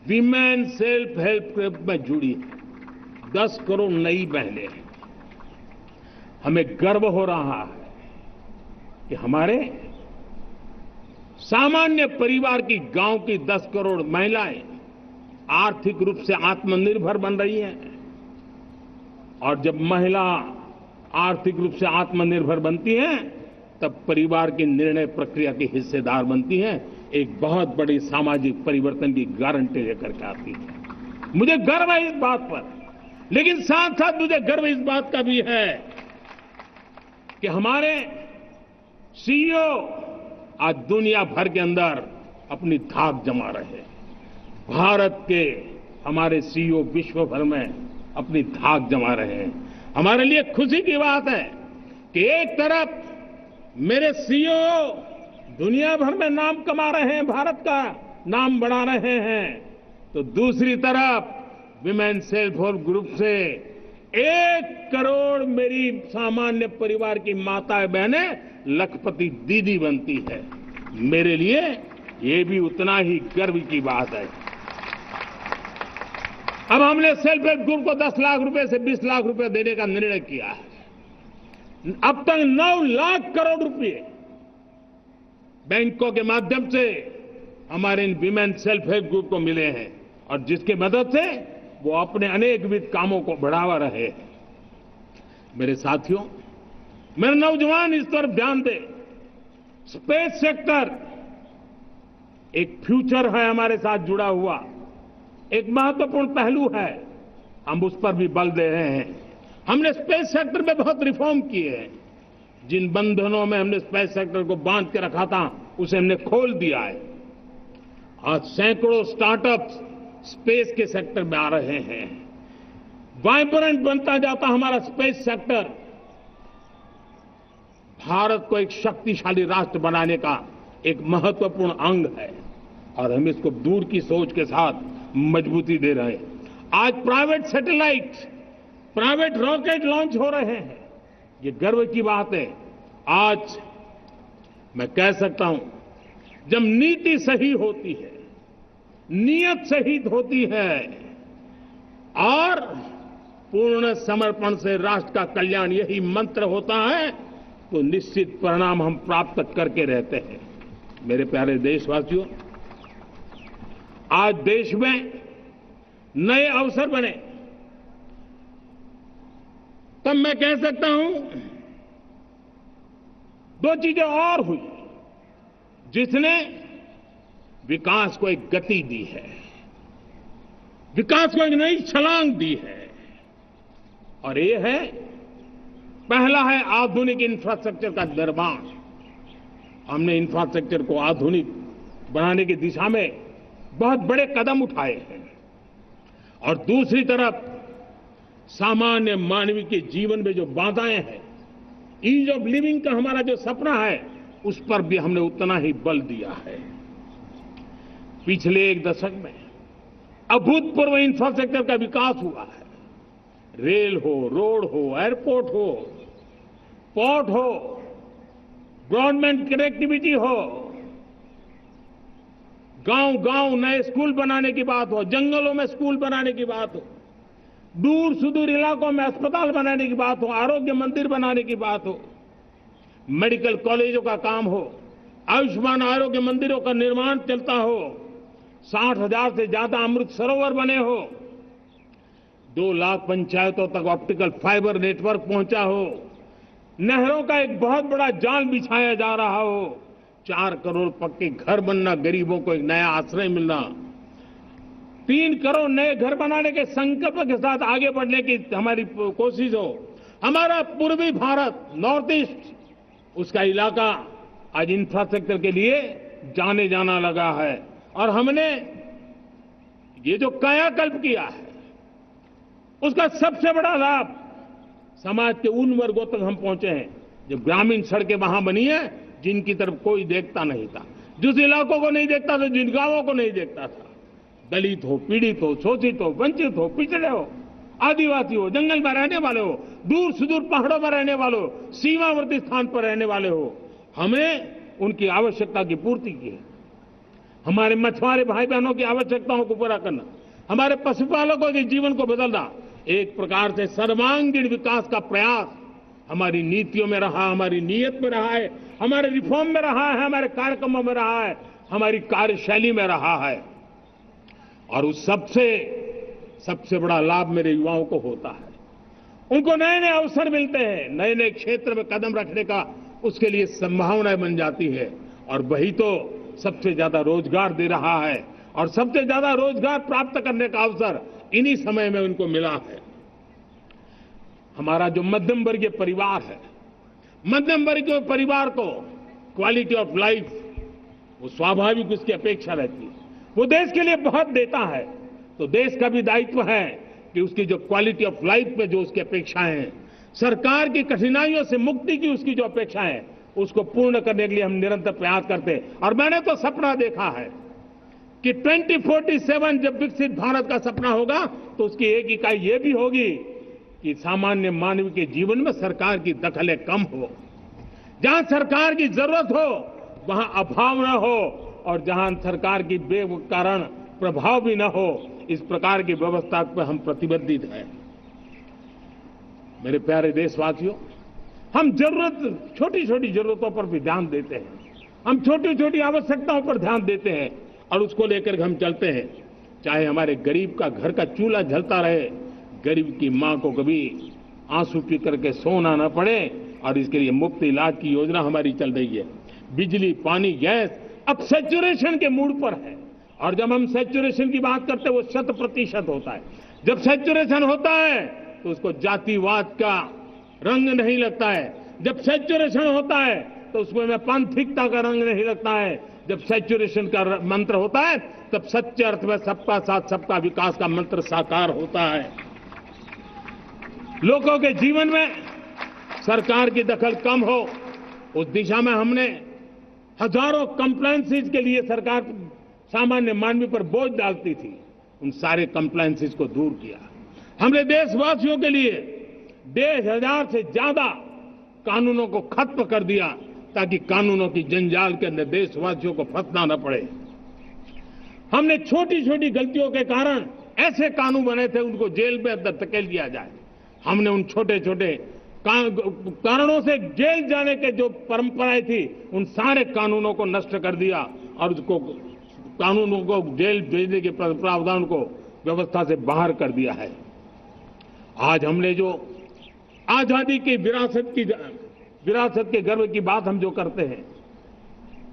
वीमेन सेल्फ हेल्प ग्रुप में जुड़ी हैं। 10 करोड़ नई बहनें हैं। हमें गर्व हो रहा है कि हमारे सामान्य परिवार की गांव की 10 करोड़ महिलाएं आर्थिक रूप से आत्मनिर्भर बन रही हैं। और जब महिला आर्थिक रूप से आत्मनिर्भर बनती हैं, तब परिवार की निर्णय प्रक्रिया की हिस्सेदार बनती हैं। एक बहुत बड़ी सामाजिक परिवर्तन की गारंटी लेकर के आती है। मुझे गर्व है इस बात पर, लेकिन साथ साथ मुझे गर्व इस बात का भी है कि हमारे सीईओ आज दुनिया भर के अंदर अपनी धाक जमा रहे हैं। भारत के हमारे सीईओ विश्व भर में अपनी धाक जमा रहे हैं। हमारे लिए खुशी की बात है कि एक तरफ मेरे सीईओ दुनिया भर में नाम कमा रहे हैं, भारत का नाम बढ़ा रहे हैं, तो दूसरी तरफ विमेन सेल्फ हेल्प ग्रुप से 1 करोड़ मेरी सामान्य परिवार की माताएं बहनें लखपति दीदी बनती है। मेरे लिए ये भी उतना ही गर्व की बात है। अब हमने सेल्फ हेल्प ग्रुप को 10 लाख रुपए से 20 लाख रुपए देने का निर्णय किया है। अब तक 9 लाख करोड़ रुपए बैंकों के माध्यम से हमारे इन विमेन सेल्फ हेल्प ग्रुप को मिले हैं, और जिसकी मदद से वो अपने अनेकविध कामों को बढ़ावा रहे हैं। मेरे साथियों, मेरे नौजवान इस तरफ ध्यान दें। स्पेस सेक्टर एक फ्यूचर है हमारे साथ जुड़ा हुआ, एक महत्वपूर्ण पहलू है। हम उस पर भी बल दे रहे हैं। हमने स्पेस सेक्टर में बहुत रिफॉर्म किए हैं। जिन बंधनों में हमने स्पेस सेक्टर को बांध के रखा था, उसे हमने खोल दिया है। आज सैकड़ों स्टार्टअप्स स्पेस के सेक्टर में आ रहे हैं। वाइब्रेंट बनता जाता हमारा स्पेस सेक्टर भारत को एक शक्तिशाली राष्ट्र बनाने का एक महत्वपूर्ण अंग है, और हम इसको दूर की सोच के साथ मजबूती दे रहे हैं। आज private satellite, private rocket launch हो रहे हैं। ये गर्व की बात है। आज मैं कह सकता हूं, जब नीति सही होती है, नियत सही होती है और पूर्ण समर्पण से राष्ट्र का कल्याण यही मंत्र होता है, तो निश्चित परिणाम हम प्राप्त करके रहते हैं। मेरे प्यारे देशवासियों, आज देश में नए अवसर बने, तब मैं कह सकता हूं 2 चीजें और हुई जिसने विकास को एक गति दी है, विकास को एक नई छलांग दी है। और ये है, पहला है आधुनिक इंफ्रास्ट्रक्चर का निर्माण। हमने इंफ्रास्ट्रक्चर को आधुनिक बनाने की दिशा में बहुत बड़े कदम उठाए हैं। और दूसरी तरफ सामान्य मानवीय के जीवन में जो बाधाएं हैं, ईज ऑफ लिविंग का हमारा जो सपना है, उस पर भी हमने उतना ही बल दिया है। पिछले 1 दशक में अभूतपूर्व इंफ्रास्ट्रक्चर का विकास हुआ है। रेल हो, रोड हो, एयरपोर्ट हो, पोर्ट हो, ब्रॉडबैंड कनेक्टिविटी हो, गांव-गांव नए स्कूल बनाने की बात हो, जंगलों में स्कूल बनाने की बात हो, दूर सुदूर इलाकों में अस्पताल बनाने की बात हो, आरोग्य मंदिर बनाने की बात हो, मेडिकल कॉलेजों का काम हो, आयुष्मान आरोग्य मंदिरों का निर्माण चलता हो, 60,000 से ज्यादा अमृत सरोवर बने हो, 2 लाख पंचायतों तक ऑप्टिकल फाइबर नेटवर्क पहुंचा हो, नहरों का एक बहुत बड़ा जाल बिछाया जा रहा हो, 4 करोड़ पक्के घर बनना, गरीबों को एक नया आश्रय मिलना, 3 करोड़ नए घर बनाने के संकल्प के साथ आगे बढ़ने की हमारी कोशिश हो। हमारा पूर्वी भारत, नॉर्थ ईस्ट, उसका इलाका आज इंफ्रास्ट्रक्चर के लिए जाने जाना लगा है। और हमने ये जो कायाकल्प किया है, उसका सबसे बड़ा लाभ समाज के उन वर्गों तक हम पहुंचे हैं जो ग्रामीण सड़कें वहां बनी है जिनकी तरफ कोई देखता नहीं था, जिस इलाकों को नहीं देखता था, जिन गांवों को नहीं देखता था। दलित हो, पीड़ित हो, शोषित हो, वंचित हो, पिछड़े हो, आदिवासी हो, जंगल में रहने वाले हो, दूर सुदूर पहाड़ों में रहने वाले हो, सीमावर्ती स्थान पर रहने वाले हो, हमने उनकी आवश्यकता की पूर्ति की है। हमारे मछुआरे भाई बहनों की आवश्यकताओं को पूरा करना, हमारे पशुपालकों के जीवन को बदलना, एक प्रकार से सर्वांगीण विकास का प्रयास हमारी नीतियों में रहा, हमारी नीयत में रहा है, हमारे रिफॉर्म में रहा है, हमारे कार्यक्रमों में रहा है, हमारी कार्यशैली में रहा है। और उस सबसे बड़ा लाभ मेरे युवाओं को होता है। उनको नए नए अवसर मिलते हैं, नए नए क्षेत्र में कदम रखने का उसके लिए संभावनाएं बन जाती है, और वही तो सबसे ज्यादा रोजगार दे रहा है। और सबसे ज्यादा रोजगार प्राप्त करने का अवसर इन्हीं समय में उनको मिला है। हमारा जो मध्यम वर्गीय परिवार है, मध्यम वर्गीय परिवार को क्वालिटी ऑफ लाइफ, वो स्वाभाविक उसकी अपेक्षा रहती है। वो देश के लिए बहुत देता है, तो देश का भी दायित्व है कि उसकी जो क्वालिटी ऑफ लाइफ में जो उसकी अपेक्षाएं हैं, सरकार की कठिनाइयों से मुक्ति की उसकी जो अपेक्षाएं हैं, उसको पूर्ण करने के लिए हम निरंतर प्रयास करते हैं। और मैंने तो सपना देखा है कि 2047 जब विकसित भारत का सपना होगा, तो उसकी एक इकाई ये भी होगी कि सामान्य मानव के जीवन में सरकार की दखलें कम हो, जहां सरकार की जरूरत हो वहां अभाव न हो, और जहां सरकार की बेकारण प्रभाव भी न हो, इस प्रकार की व्यवस्था पर हम प्रतिबद्ध हैं। मेरे प्यारे देशवासियों, हम छोटी छोटी जरूरतों पर भी ध्यान देते हैं, हम छोटी छोटी आवश्यकताओं पर ध्यान देते हैं और उसको लेकर हम चलते हैं। चाहे हमारे गरीब का घर का चूल्हा जलता रहे, गरीब की मां को कभी आंसू पी करके सोना न पड़े, और इसके लिए मुफ्त इलाज की योजना हमारी चल रही है। बिजली, पानी, गैस अब सैचुरेशन के मूड पर है, और जब हम सैचुरेशन की बात करते हैं वो 100% होता है। जब सैचुरेशन होता है तो उसको जातिवाद का रंग नहीं लगता है। जब सैचुरेशन होता है तो उसमें पांथिकता का रंग नहीं लगता है। जब सैचुरेशन का मंत्र होता है तब सच्चे अर्थ में सबका साथ सबका विकास का मंत्र साकार होता है। लोगों के जीवन में सरकार की दखल कम हो, उस दिशा में हमने हजारों कंप्लायंसेस के लिए सरकार सामान्य मानवी पर बोझ डालती थी, उन सारे कंप्लायंसेस को दूर किया। हमने देशवासियों के लिए 1,500 से ज्यादा कानूनों को खत्म कर दिया, ताकि कानूनों की जंजाल के अंदर देशवासियों को फंसना न पड़े। हमने छोटी छोटी गलतियों के कारण ऐसे कानून बने थे, उनको जेल में अंदर धकेल दिया जाए। हमने उन छोटे छोटे कारणों से जेल जाने के जो परंपराएं थी, उन सारे कानूनों को नष्ट कर दिया, और उसको कानूनों को जेल भेजने के प्रावधान को व्यवस्था से बाहर कर दिया है। आज हमने जो आजादी की विरासत के गर्व की बात हम जो करते हैं,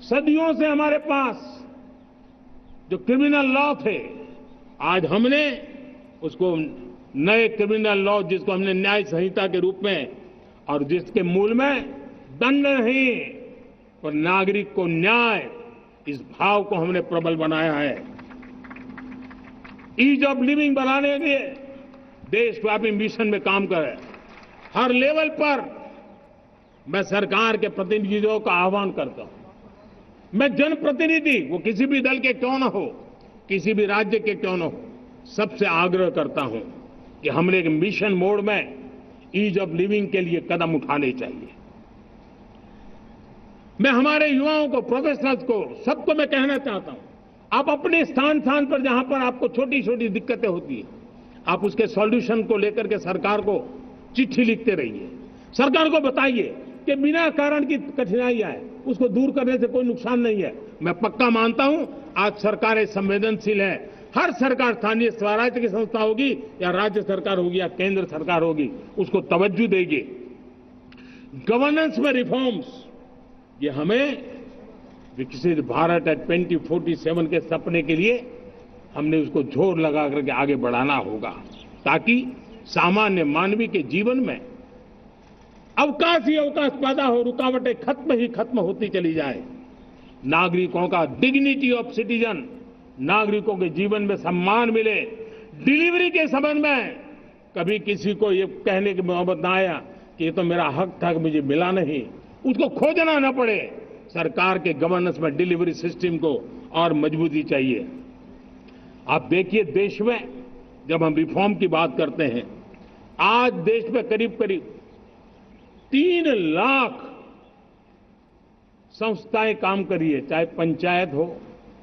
सदियों से हमारे पास जो क्रिमिनल लॉ थे, आज हमने उसको नए क्रिमिनल लॉ, जिसको हमने न्याय संहिता के रूप में, और जिसके मूल में दंड नहीं पर नागरिक को न्याय, इस भाव को हमने प्रबल बनाया है। ईज ऑफ लिविंग बनाने के लिए देशव्यापी मिशन में काम करें। हर लेवल पर मैं सरकार के प्रतिनिधियों का आह्वान करता हूं। मैं जनप्रतिनिधि, वो किसी भी दल के क्यों न हो, किसी भी राज्य के क्यों न हो, सबसे आग्रह करता हूं कि हमने एक मिशन मोड में ईज ऑफ लिविंग के लिए कदम उठाने चाहिए। मैं हमारे युवाओं को, प्रोफेशनल्स को, सबको मैं कहना चाहता हूं, आप अपने स्थान पर जहां पर आपको छोटी छोटी दिक्कतें होती है, आप उसके सॉल्यूशन को लेकर के सरकार को चिट्ठी लिखते रहिए। सरकार को बताइए कि बिना कारण की कठिनाई आए उसको दूर करने से कोई नुकसान नहीं है। मैं पक्का मानता हूं आज सरकारें संवेदनशील है। हर सरकार, स्थानीय स्वराज की संस्था होगी या राज्य सरकार होगी या केंद्र सरकार होगी, उसको तवज्जो देगी। गवर्नेंस में रिफॉर्म्स, ये हमें विकसित भारत 2047 के सपने के लिए हमने उसको जोर लगा करके आगे बढ़ाना होगा, ताकि सामान्य मानवी के जीवन में अवकाश ही अवकाश पैदा हो, रुकावटें खत्म होती चली जाए। नागरिकों का डिग्निटी ऑफ सिटीजन, नागरिकों के जीवन में सम्मान मिले। डिलीवरी के संबंध में कभी किसी को ये कहने की मोहब्बत ना आया कि ये तो मेरा हक था कि मुझे मिला नहीं, उसको खोजना ना पड़े। सरकार के गवर्नेंस में डिलीवरी सिस्टम को और मजबूती चाहिए। आप देखिए, देश में जब हम रिफॉर्म की बात करते हैं, आज देश में करीब 3 लाख संस्थाएं काम कर रही है, चाहे पंचायत हो,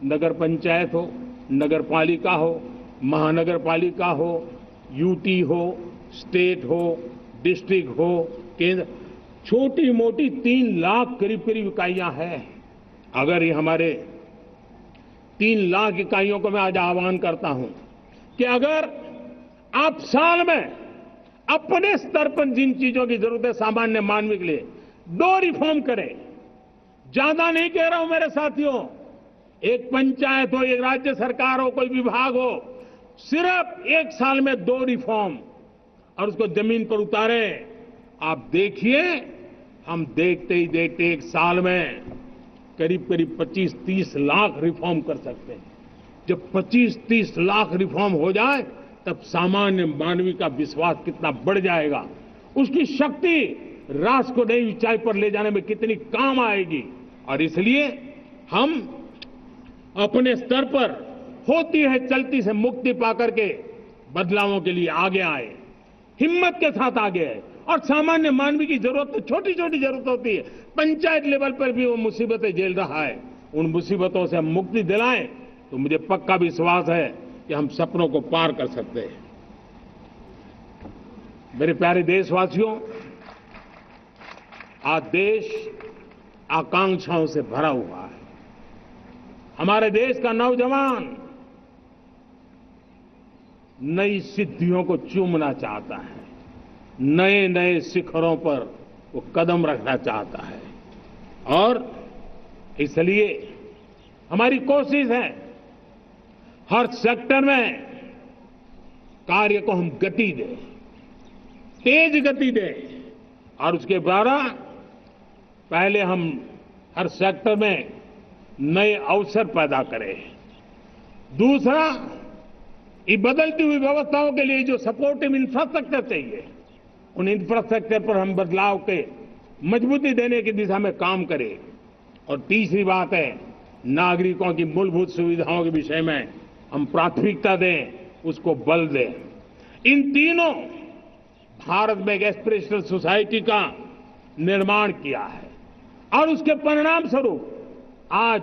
नगर पंचायत हो, नगर पालिका हो, महानगर पालिका हो, यूटी हो, स्टेट हो, डिस्ट्रिक्ट हो, केंद्र, छोटी मोटी 3 लाख करीब करीब इकाइयां हैं। अगर ये हमारे 3 लाख इकाइयों को मैं आज आह्वान करता हूं कि अगर आप साल में अपने स्तर पर जिन चीजों की जरूरत है सामान्य मानव के लिए 2 रिफॉर्म करें। ज्यादा नहीं कह रहा हूं मेरे साथियों, एक पंचायत हो, एक राज्य सरकार हो, कोई विभाग हो, सिर्फ 1 साल में 2 रिफॉर्म और उसको जमीन पर उतारे। आप देखिए, हम देखते ही देखते 1 साल में करीब करीब 25-30 लाख रिफॉर्म कर सकते हैं। जब 25-30 लाख रिफॉर्म हो जाए तब सामान्य मानवीय का विश्वास कितना बढ़ जाएगा, उसकी शक्ति राष्ट्र को नई ऊंचाई पर ले जाने में कितनी काम आएगी। और इसलिए हम अपने स्तर पर होती है चलती से मुक्ति पाकर के बदलावों के लिए आगे आए, हिम्मत के साथ आगे आए। और सामान्य मानवीय की जरूरत तो छोटी छोटी जरूरत होती है, पंचायत लेवल पर भी वो मुसीबतें झेल रहा है, उन मुसीबतों से हम मुक्ति दिलाएं तो मुझे पक्का विश्वास है कि हम सपनों को पार कर सकते हैं। मेरे प्यारे देशवासियों, आज देश आकांक्षाओं से भरा हुआ है। हमारे देश का नौजवान नई सिद्धियों को चूमना चाहता है, नए नए शिखरों पर वो कदम रखना चाहता है और इसलिए हमारी कोशिश है हर सेक्टर में कार्य को हम गति दें, तेज गति दें और उसके द्वारा पहले हम हर सेक्टर में नए अवसर पैदा करें। दूसरा, ये बदलती हुई व्यवस्थाओं के लिए जो सपोर्टिव इंफ्रास्ट्रक्चर चाहिए, उन इंफ्रास्ट्रक्चर पर हम बदलाव के मजबूती देने की दिशा में काम करें। और तीसरी बात है, नागरिकों की मूलभूत सुविधाओं के विषय में हम प्राथमिकता दें, उसको बल दें। इन तीनों भारत में एक एस्पिरेशनल सोसाइटी का निर्माण किया है और उसके परिणाम स्वरूप आज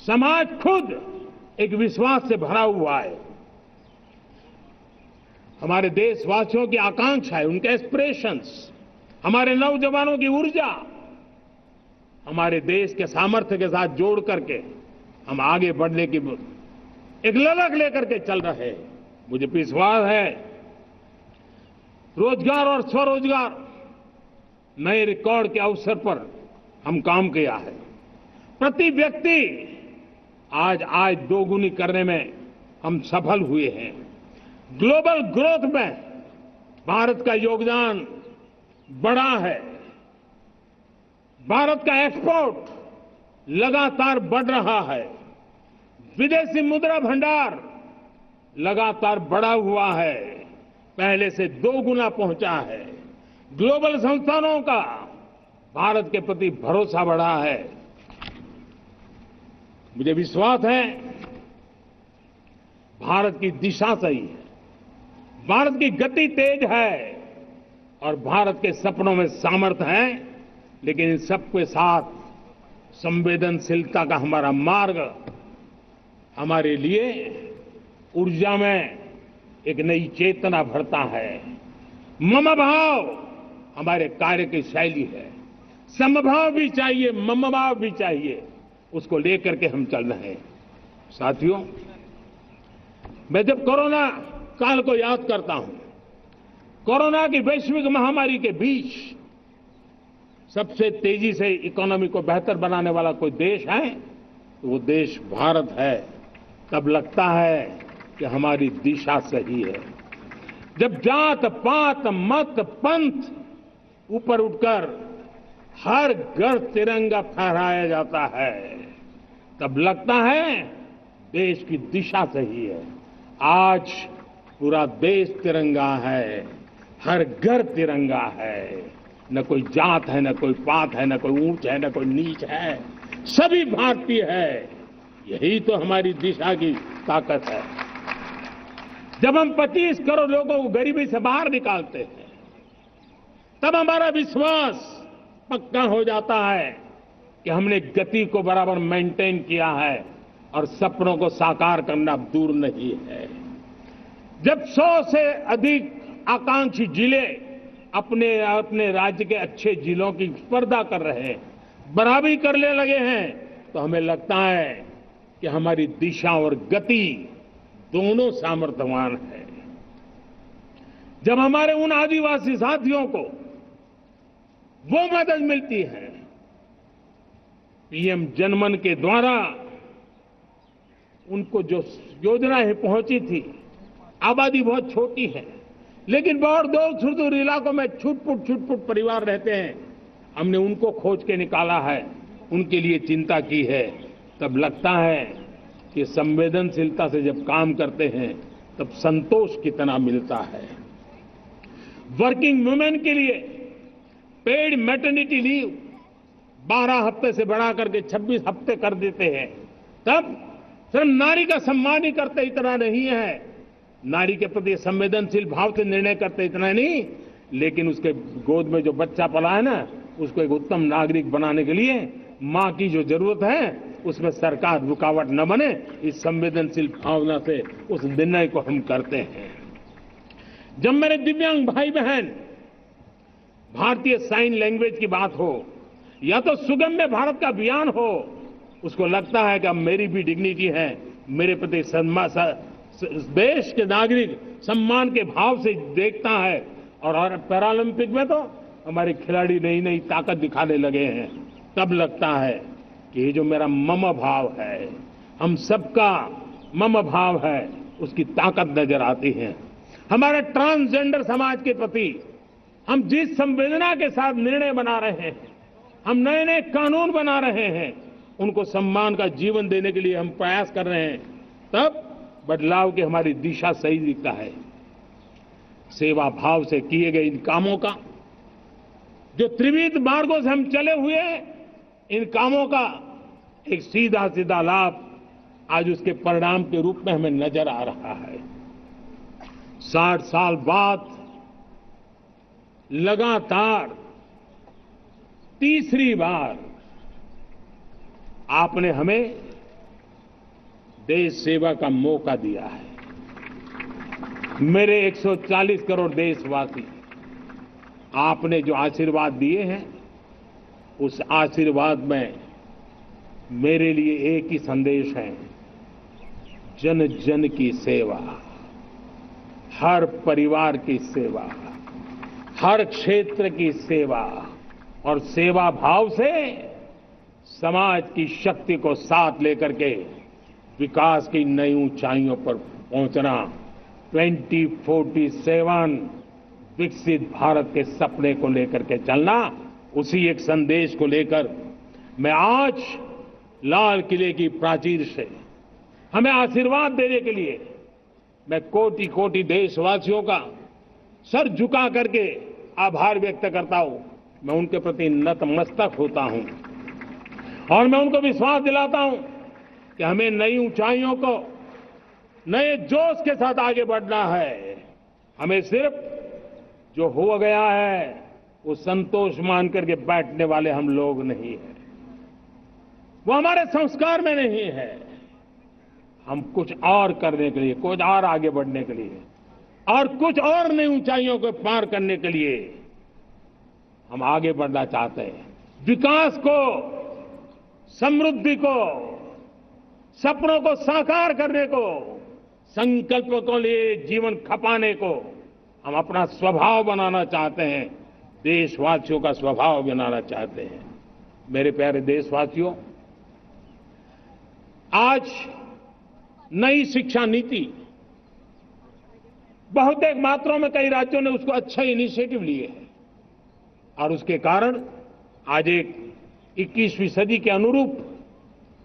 समाज खुद एक विश्वास से भरा हुआ है। हमारे देशवासियों की आकांक्षा है, उनके एस्पिरेशंस, हमारे नौजवानों की ऊर्जा, हमारे देश के सामर्थ्य के साथ जोड़ करके हम आगे बढ़ने की एक ललक लेकर के चल रहे हैं। मुझे विश्वास है रोजगार और स्वरोजगार नए रिकॉर्ड के अवसर पर हम काम किया है। प्रति व्यक्ति आज आय दोगुनी करने में हम सफल हुए हैं। ग्लोबल ग्रोथ में भारत का योगदान बड़ा है। भारत का एक्सपोर्ट लगातार बढ़ रहा है। विदेशी मुद्रा भंडार लगातार बढ़ा हुआ है, पहले से 2 गुना पहुंचा है। ग्लोबल संस्थानों का भारत के प्रति भरोसा बढ़ा है। मुझे विश्वास है भारत की दिशा सही है, भारत की गति तेज है और भारत के सपनों में सामर्थ्य है। लेकिन इन सबके साथ संवेदनशीलता का हमारा मार्ग हमारे लिए ऊर्जा में एक नई चेतना भरता है। मम भाव हमारे कार्य की शैली है। समभाव भी चाहिए, मम भाव भी चाहिए, उसको लेकर के हम चल रहे हैं। साथियों, मैं जब कोरोना काल को याद करता हूं, कोरोना की वैश्विक महामारी के बीच सबसे तेजी से इकोनॉमी को बेहतर बनाने वाला कोई देश है तो वो देश भारत है। तब लगता है कि हमारी दिशा सही है। जब जात पात मत पंथ ऊपर उठकर हर घर तिरंगा फहराया जाता है, तब लगता है देश की दिशा सही है। आज पूरा देश तिरंगा है, हर घर तिरंगा है। न कोई जात है, न कोई पात है, न कोई ऊंच है, न कोई नीच है, सभी भारतीय है। यही तो हमारी दिशा की ताकत है। जब हम 25 करोड़ लोगों को गरीबी से बाहर निकालते हैं, तब हमारा विश्वास पक्का हो जाता है कि हमने गति को बराबर मेंटेन किया है और सपनों को साकार करना अब दूर नहीं है। जब 100 से अधिक आकांक्षी जिले अपने अपने राज्य के अच्छे जिलों की स्पर्धा कर रहे हैं, बराबरी करने लगे हैं, तो हमें लगता है कि हमारी दिशा और गति दोनों सामर्थ्यवान है। जब हमारे उन आदिवासी साथियों को वो मदद मिलती है, पीएम जनमन के द्वारा उनको जो योजनाएं पहुंची थी, आबादी बहुत छोटी है, लेकिन बहुत दूर सुदूर इलाकों में छुटपुट परिवार रहते हैं, हमने उनको खोज के निकाला है, उनके लिए चिंता की है। तब लगता है कि संवेदनशीलता से जब काम करते हैं तब संतोष कितना मिलता है। वर्किंग वुमेन के लिए पेड मैटरनिटी लीव 12 हफ्ते से बढ़ा करके 26 हफ्ते कर देते हैं। तब सिर्फ नारी का सम्मान ही करते इतना नहीं है, नारी के प्रति संवेदनशील भाव से निर्णय करते इतना नहीं, लेकिन उसके गोद में जो बच्चा पला है ना, उसको एक उत्तम नागरिक बनाने के लिए मां की जो जरूरत है उसमें सरकार रुकावट न बने, इस संवेदनशील भावना से उस निर्णय को हम करते हैं। जब मेरे दिव्यांग भाई बहन भारतीय साइन लैंग्वेज की बात हो या तो सुगम्य भारत का अभियान हो, उसको लगता है कि अब मेरी भी डिग्निटी है, मेरे प्रति देश के नागरिक सम्मान के भाव से देखता है। और पैरालंपिक में तो हमारे खिलाड़ी नई नई ताकत दिखाने लगे हैं। तब लगता है कि ये जो मेरा मम भाव है, हम सबका मम भाव है, उसकी ताकत नजर आती है। हमारे ट्रांसजेंडर समाज के प्रति हम जिस संवेदना के साथ निर्णय बना रहे हैं, हम नए नए कानून बना रहे हैं, उनको सम्मान का जीवन देने के लिए हम प्रयास कर रहे हैं, तब बदलाव की हमारी दिशा सही दिखता है। सेवा भाव से किए गए इन कामों का, जो त्रिविध मार्गों से हम चले हुए, इन कामों का एक सीधा सीधा लाभ आज उसके परिणाम के रूप में हमें नजर आ रहा है। 60 साल बाद लगातार तीसरी बार आपने हमें देश सेवा का मौका दिया है। मेरे 140 करोड़ देशवासी, आपने जो आशीर्वाद दिए हैं, उस आशीर्वाद में मेरे लिए एक ही संदेश है, जन जन की सेवा, हर परिवार की सेवा, हर क्षेत्र की सेवा, और सेवा भाव से समाज की शक्ति को साथ लेकर के विकास की नई ऊंचाइयों पर पहुंचना। 2047 विकसित भारत के सपने को लेकर के चलना, उसी एक संदेश को लेकर मैं आज लाल किले की प्राचीर से हमें आशीर्वाद देने के लिए मैं कोटि कोटि देशवासियों का सर झुका करके आभार व्यक्त करता हूं। मैं उनके प्रति नतमस्तक होता हूं और मैं उनको विश्वास दिलाता हूं कि हमें नई ऊंचाइयों को नए जोश के साथ आगे बढ़ना है। हमें सिर्फ जो हो गया है वो संतोष मान करके बैठने वाले हम लोग नहीं हैं, वो हमारे संस्कार में नहीं है। हम कुछ और करने के लिए, कुछ और आगे बढ़ने के लिए और कुछ और नई ऊंचाइयों को पार करने के लिए हम आगे बढ़ना चाहते हैं। विकास को, समृद्धि को, सपनों को साकार करने को, संकल्प को लिए जीवन खपाने को हम अपना स्वभाव बनाना चाहते हैं, देशवासियों का स्वभाव बनाना चाहते हैं। मेरे प्यारे देशवासियों, आज नई शिक्षा नीति बहुतेक मात्राओं में कई राज्यों ने उसको अच्छा इनिशिएटिव लिए है और उसके कारण आज एक 21वीं सदी के अनुरूप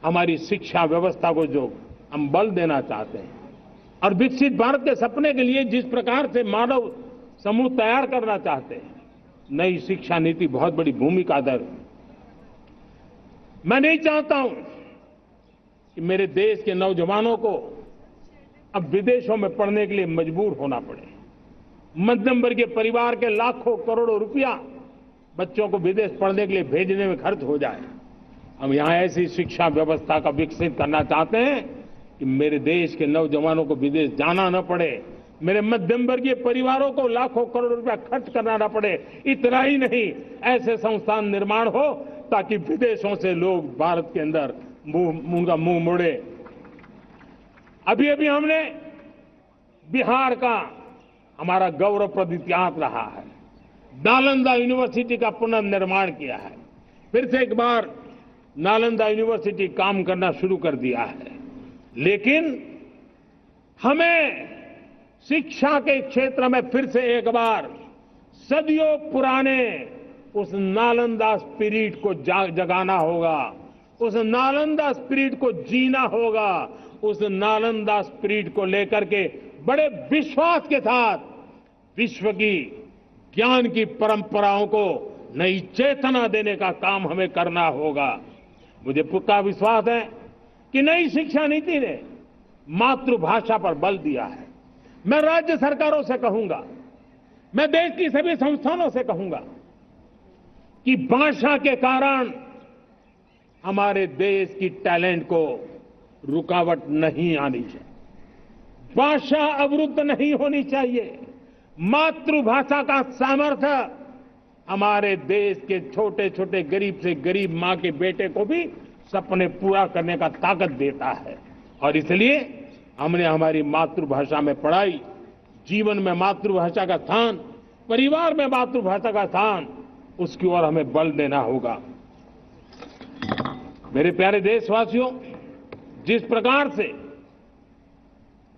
हमारी शिक्षा व्यवस्था को जो हम बल देना चाहते हैं और विकसित भारत के सपने के लिए जिस प्रकार से मानव समूह तैयार करना चाहते हैं, नई शिक्षा नीति बहुत बड़ी भूमिका अदा। मैं नहीं चाहता हूं कि मेरे देश के नौजवानों को अब विदेशों में पढ़ने के लिए मजबूर होना पड़े। मध्यम वर्गीय परिवार के लाखों करोड़ों रुपया बच्चों को विदेश पढ़ने के लिए भेजने में खर्च हो जाए। हम यहां ऐसी शिक्षा व्यवस्था का विकसित करना चाहते हैं कि मेरे देश के नौजवानों को विदेश जाना न पड़े, मेरे मध्यम वर्गीय परिवारों को लाखों करोड़ रुपया खर्च करना न पड़े। इतना ही नहीं, ऐसे संस्थान निर्माण हो ताकि विदेशों से लोग भारत के अंदर उनका मुंह मोड़े। अभी अभी हमने बिहार का हमारा गौरवप्रद इतिहास रहा है, नालंदा यूनिवर्सिटी का पुनर्निर्माण किया है। फिर से एक बार नालंदा यूनिवर्सिटी काम करना शुरू कर दिया है। लेकिन हमें शिक्षा के क्षेत्र में फिर से एक बार सदियों पुराने उस नालंदा स्पिरिट को जगाना होगा, उस नालंदा स्पिरिट को जीना होगा, उस नालंदा स्पिरिट को लेकर के बड़े विश्वास के साथ विश्व की ज्ञान की परंपराओं को नई चेतना देने का काम हमें करना होगा। मुझे पक्का विश्वास है कि नई शिक्षा नीति ने मातृभाषा पर बल दिया है। मैं राज्य सरकारों से कहूंगा, मैं देश की सभी संस्थानों से कहूंगा कि भाषा के कारण हमारे देश की टैलेंट को रुकावट नहीं आनी चाहिए, भाषा अवरुद्ध नहीं होनी चाहिए। मातृभाषा का सामर्थ्य हमारे देश के छोटे छोटे गरीब से गरीब मां के बेटे को भी सपने पूरा करने का ताकत देता है। और इसलिए हमने हमारी मातृभाषा में पढ़ाई, जीवन में मातृभाषा का स्थान, परिवार में मातृभाषा का स्थान, उसकी ओर हमें बल देना होगा। मेरे प्यारे देशवासियों, जिस प्रकार से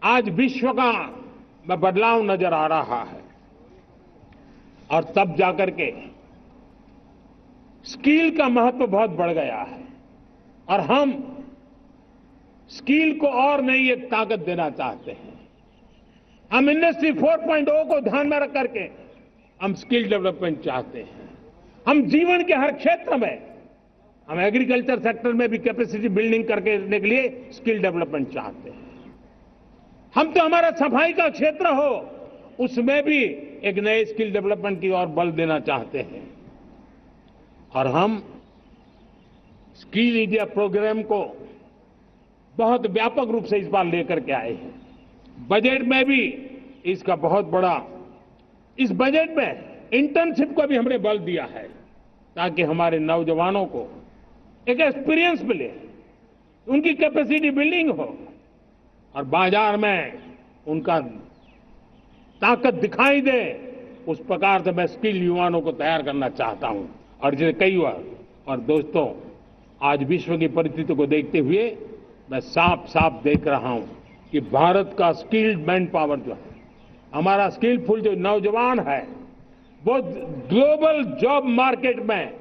आज विश्व का बदलाव नजर आ रहा है और तब जाकर के स्किल का महत्व बहुत बढ़ गया है और हम स्किल को और नई एक ताकत देना चाहते हैं। हम इंडस्ट्री 4.0 को ध्यान में रख करके हम स्किल डेवलपमेंट चाहते हैं। हम जीवन के हर क्षेत्र में, हम एग्रीकल्चर सेक्टर में भी कैपेसिटी बिल्डिंग करने के लिए स्किल डेवलपमेंट चाहते हैं। हम तो हमारा सफाई का क्षेत्र हो, उसमें भी एक नए स्किल डेवलपमेंट की ओर बल देना चाहते हैं। और हम स्किल इंडिया प्रोग्राम को बहुत व्यापक रूप से इस बार लेकर के आए हैं। बजट में भी इसका बहुत बड़ा, इस बजट में इंटर्नशिप को भी हमने बल दिया है ताकि हमारे नौजवानों को एक एक्सपीरियंस मिले, उनकी कैपेसिटी बिल्डिंग हो और बाजार में उनका ताकत दिखाई दे। उस प्रकार से मैं स्किल युवाओं को तैयार करना चाहता हूं। और जैसे कई बार, और दोस्तों, आज विश्व की परिस्थिति को देखते हुए मैं साफ साफ देख रहा हूं कि भारत का स्किल्ड मैन पावर जो है, हमारा स्किलफुल जो नौजवान है, वो ग्लोबल जॉब मार्केट में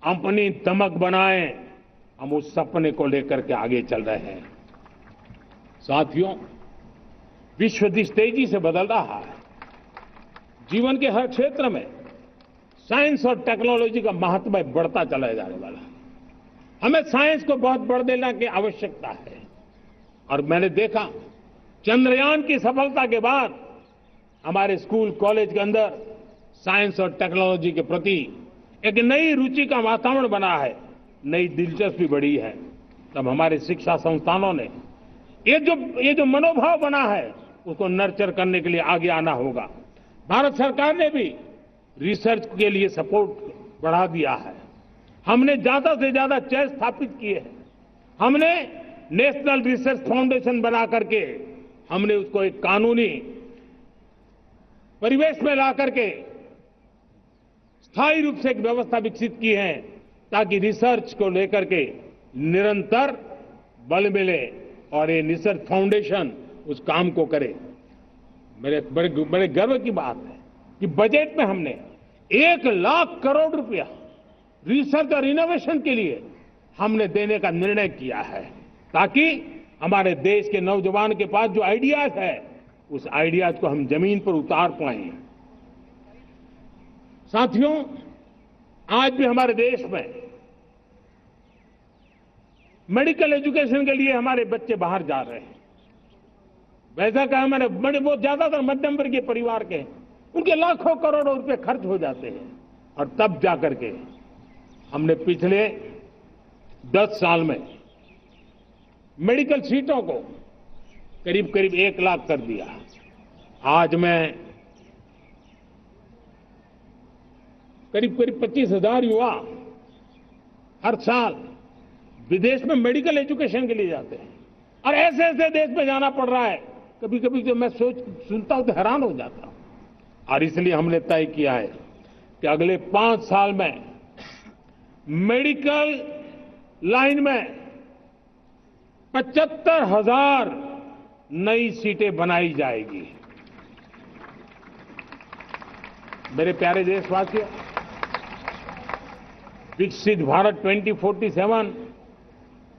अपनी दमक बनाए। हम उस सपने को लेकर के आगे चल रहे हैं। साथियों, विश्व जिस तेजी से बदल रहा है, जीवन के हर क्षेत्र में साइंस और टेक्नोलॉजी का महत्व बढ़ता चला जाने वाला है। हमें साइंस को बहुत बढ़ देने की आवश्यकता है। और मैंने देखा, चंद्रयान की सफलता के बाद हमारे स्कूल कॉलेज के अंदर साइंस और टेक्नोलॉजी के प्रति एक नई रुचि का वातावरण बना है, नई दिलचस्पी बढ़ी है। तब हमारे शिक्षा संस्थानों ने ये जो मनोभाव बना है, उसको नर्चर करने के लिए आगे आना होगा। भारत सरकार ने भी रिसर्च के लिए सपोर्ट बढ़ा दिया है। हमने ज्यादा से ज्यादा चेयर स्थापित किए हैं। हमने नेशनल रिसर्च फाउंडेशन बना करके हमने उसको एक कानूनी परिवेश में ला करके स्थायी रूप से एक व्यवस्था विकसित की है ताकि रिसर्च को लेकर के निरंतर बल मिले और ये रिसर्च फाउंडेशन उस काम को करे। मेरे बड़े गर्व की बात है कि बजट में हमने 1 लाख करोड़ रुपया रिसर्च और इनोवेशन के लिए हमने देने का निर्णय किया है ताकि हमारे देश के नौजवान के पास जो आइडियाज है, उस आइडियाज को हम जमीन पर उतार पाएं। साथियों, आज भी हमारे देश में मेडिकल एजुकेशन के लिए हमारे बच्चे बाहर जा रहे हैं। वैसा कहा मैंने, वो ज्यादातर मध्यम वर्गीय परिवार के, उनके लाखों करोड़ों रुपए खर्च हो जाते हैं। और तब जाकर के हमने पिछले 10 साल में मेडिकल सीटों को करीब करीब 1 लाख कर दिया। आज मैं करीब करीब 25,000 युवा हर साल विदेश में मेडिकल एजुकेशन के लिए जाते हैं और ऐसे ऐसे देश में जाना पड़ रहा है, कभी कभी जो मैं सुनता हूं तो हैरान हो जाता हूं। और इसलिए हमने तय किया है कि अगले 5 साल में मेडिकल लाइन में 75,000 नई सीटें बनाई जाएगी। मेरे प्यारे देशवासियों, विकसित भारत 2047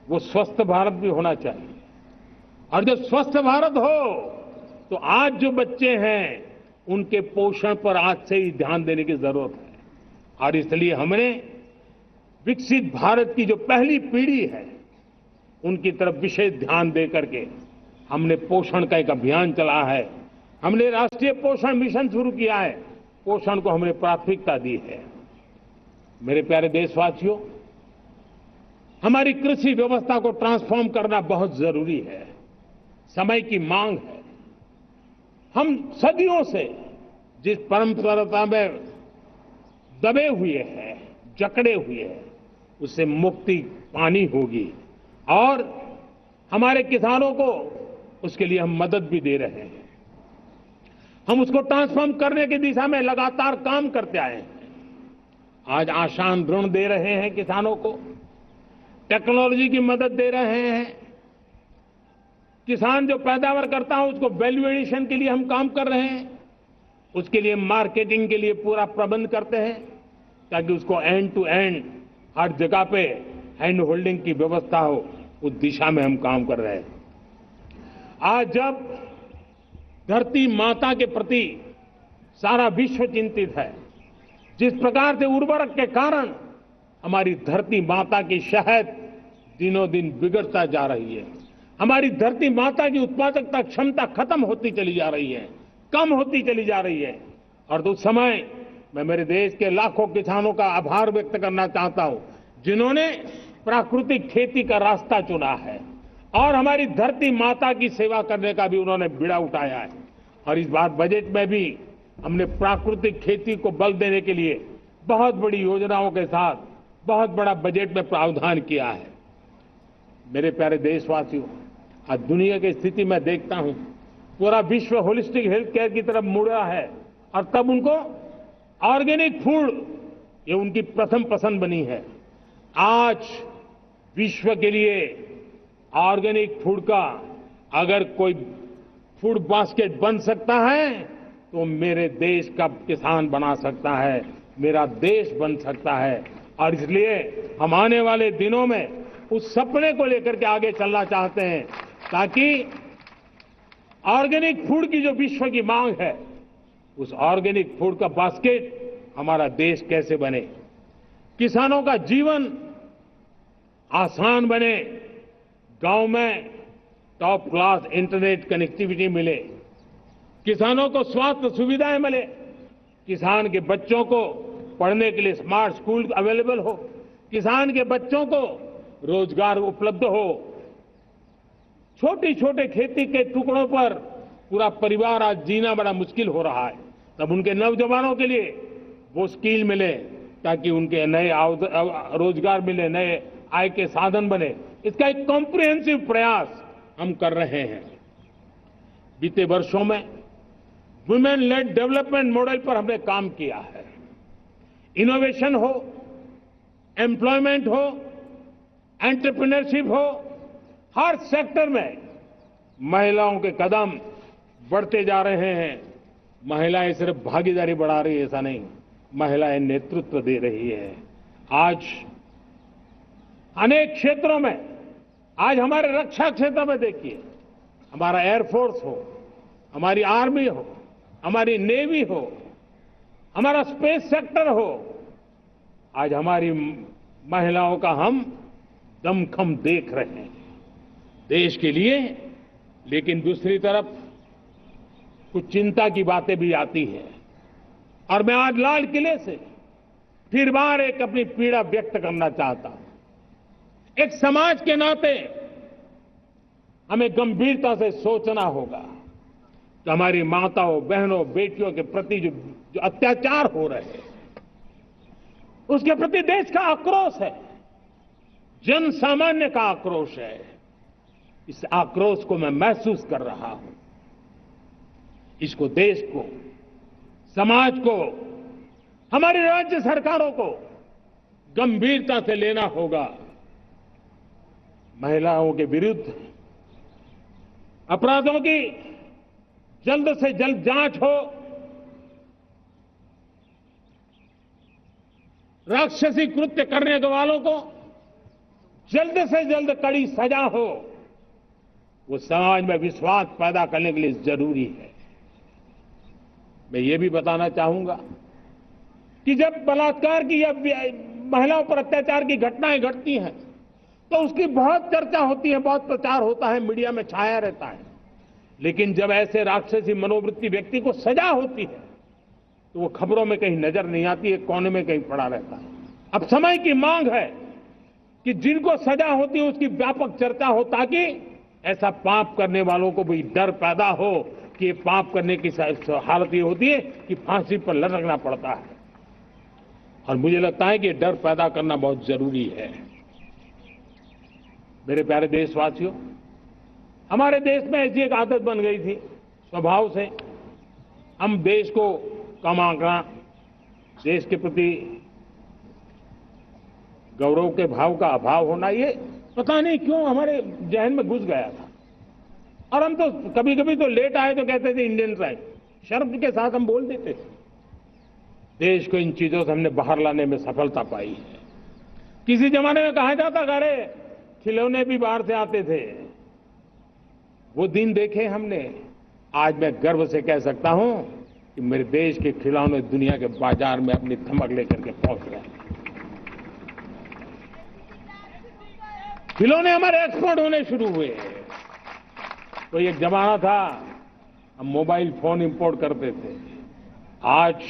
वो स्वस्थ भारत भी होना चाहिए, और जब स्वस्थ भारत हो तो आज जो बच्चे हैं उनके पोषण पर आज से ही ध्यान देने की जरूरत है। और इसलिए हमने विकसित भारत की जो पहली पीढ़ी है उनकी तरफ विशेष ध्यान दे करके हमने पोषण का एक अभियान चला है। हमने राष्ट्रीय पोषण मिशन शुरू किया है, पोषण को हमने प्राथमिकता दी है। मेरे प्यारे देशवासियों, हमारी कृषि व्यवस्था को ट्रांसफॉर्म करना बहुत जरूरी है, समय की मांग है। हम सदियों से जिस परंपरा में दबे हुए हैं, जकड़े हुए हैं, उससे मुक्ति पानी होगी और हमारे किसानों को उसके लिए हम मदद भी दे रहे हैं। हम उसको ट्रांसफॉर्म करने की दिशा में लगातार काम करते आए हैं। आज आसान ऋण दे रहे हैं किसानों को, टेक्नोलॉजी की मदद दे रहे हैं। किसान जो पैदावार करता है उसको वैल्यू एडिशन के लिए हम काम कर रहे हैं, उसके लिए मार्केटिंग के लिए पूरा प्रबंध करते हैं ताकि उसको एंड टू एंड हर जगह पे हैंड होल्डिंग की व्यवस्था हो, उस दिशा में हम काम कर रहे हैं। आज जब धरती माता के प्रति सारा विश्व चिंतित है, जिस प्रकार से उर्वरक के कारण हमारी धरती माता की शहद दिनों दिन बिगड़ता जा रही है, हमारी धरती माता की उत्पादकता क्षमता खत्म होती चली जा रही है, कम होती चली जा रही है। और उस समय मैं मेरे देश के लाखों किसानों का आभार व्यक्त करना चाहता हूं जिन्होंने प्राकृतिक खेती का रास्ता चुना है और हमारी धरती माता की सेवा करने का भी उन्होंने बीड़ा उठाया है। और इस बार बजट में भी हमने प्राकृतिक खेती को बल देने के लिए बहुत बड़ी योजनाओं के साथ बहुत बड़ा बजट में प्रावधान किया है। मेरे प्यारे देशवासियों, आज दुनिया की स्थिति में देखता हूं पूरा विश्व होलिस्टिक हेल्थ केयर की तरफ मुड़ रहा है और तब उनको ऑर्गेनिक फूड ये उनकी प्रथम पसंद बनी है। आज विश्व के लिए ऑर्गेनिक फूड का अगर कोई फूड बास्केट बन सकता है तो मेरे देश का किसान बना सकता है, मेरा देश बन सकता है। और इसलिए हम आने वाले दिनों में उस सपने को लेकर के आगे चलना चाहते हैं ताकि ऑर्गेनिक फूड की जो विश्व की मांग है, उस ऑर्गेनिक फूड का बास्केट हमारा देश कैसे बने, किसानों का जीवन आसान बने, गांव में टॉप क्लास इंटरनेट कनेक्टिविटी मिले, किसानों को स्वास्थ्य सुविधाएं मिले, किसान के बच्चों को पढ़ने के लिए स्मार्ट स्कूल अवेलेबल हो, किसान के बच्चों को रोजगार उपलब्ध हो। छोटे छोटे खेती के टुकड़ों पर पूरा परिवार आज जीना बड़ा मुश्किल हो रहा है, तब उनके नौजवानों के लिए वो स्किल मिले ताकि उनके नए रोजगार मिले, नए आय के साधन बने। इसका एक कॉम्प्रिहेंसिव प्रयास हम कर रहे हैं। बीते वर्षों में वुमेन लेड डेवलपमेंट मॉडल पर हमने काम किया है। इनोवेशन हो, एम्प्लॉयमेंट हो, एंटरप्रेन्योरशिप हो, हर सेक्टर में महिलाओं के कदम बढ़ते जा रहे हैं। महिलाएं सिर्फ भागीदारी बढ़ा रही है ऐसा नहीं, महिलाएं नेतृत्व दे रही है। आज अनेक क्षेत्रों में, आज हमारे रक्षा क्षेत्र में देखिए, हमारा एयरफोर्स हो, हमारी आर्मी हो, हमारी नेवी हो, हमारा स्पेस सेक्टर हो, आज हमारी महिलाओं का हम दमखम देख रहे हैं देश के लिए। लेकिन दूसरी तरफ कुछ चिंता की बातें भी आती हैं और मैं आज लाल किले से फिर बार एक अपनी पीड़ा व्यक्त करना चाहता हूं। एक समाज के नाते हमें गंभीरता से सोचना होगा कि हमारी माताओं, बहनों, बेटियों के प्रति जो अत्याचार हो रहे हैं, उसके प्रति देश का आक्रोश है, जन सामान्य का आक्रोश है। इस आक्रोश को मैं महसूस कर रहा हूं। इसको देश को, समाज को, हमारी राज्य सरकारों को गंभीरता से लेना होगा। महिलाओं के विरुद्ध अपराधों की जल्द से जल्द जांच हो, राक्षसी कृत्य करने वालों को जल्द से जल्द कड़ी सजा हो, वो समाज में विश्वास पैदा करने के लिए जरूरी है। मैं ये भी बताना चाहूंगा कि जब बलात्कार की या महिलाओं पर अत्याचार की घटनाएं घटती हैं तो उसकी बहुत चर्चा होती है, बहुत प्रचार होता है, मीडिया में छाया रहता है। लेकिन जब ऐसे राक्षसी मनोवृत्ति व्यक्ति को सजा होती है तो वो खबरों में कहीं नजर नहीं आती है, कोने में कहीं पड़ा रहता है। अब समय की मांग है कि जिनको सजा होती है उसकी व्यापक चर्चा हो, ताकि ऐसा पाप करने वालों को भी डर पैदा हो कि ये पाप करने की हालत ये होती है कि फांसी पर लटकना पड़ता है। और मुझे लगता है कि ये डर पैदा करना बहुत जरूरी है। मेरे प्यारे देशवासियों, हमारे देश में ऐसी एक आदत बन गई थी स्वभाव से, हम देश को कम आंकना, देश के प्रति गौरव के भाव का अभाव होना, ये पता नहीं क्यों हमारे जहन में घुस गया था। और हम तो कभी कभी तो लेट आए तो कहते थे इंडियन राइट, शर्म के साथ हम बोल देते थे। देश को इन चीजों से हमने बाहर लाने में सफलता पाई है। किसी जमाने में कहा जाता था अरे खिलौने भी बाहर से आते थे, वो दिन देखे हमने। आज मैं गर्व से कह सकता हूं कि मेरे देश के खिलौने दुनिया के बाजार में अपनी धमक लेकर के पहुंच रहे हैं। खिलौने हमारे एक्सपोर्ट होने शुरू हुए। तो एक जमाना था हम मोबाइल फोन इंपोर्ट करते थे, आज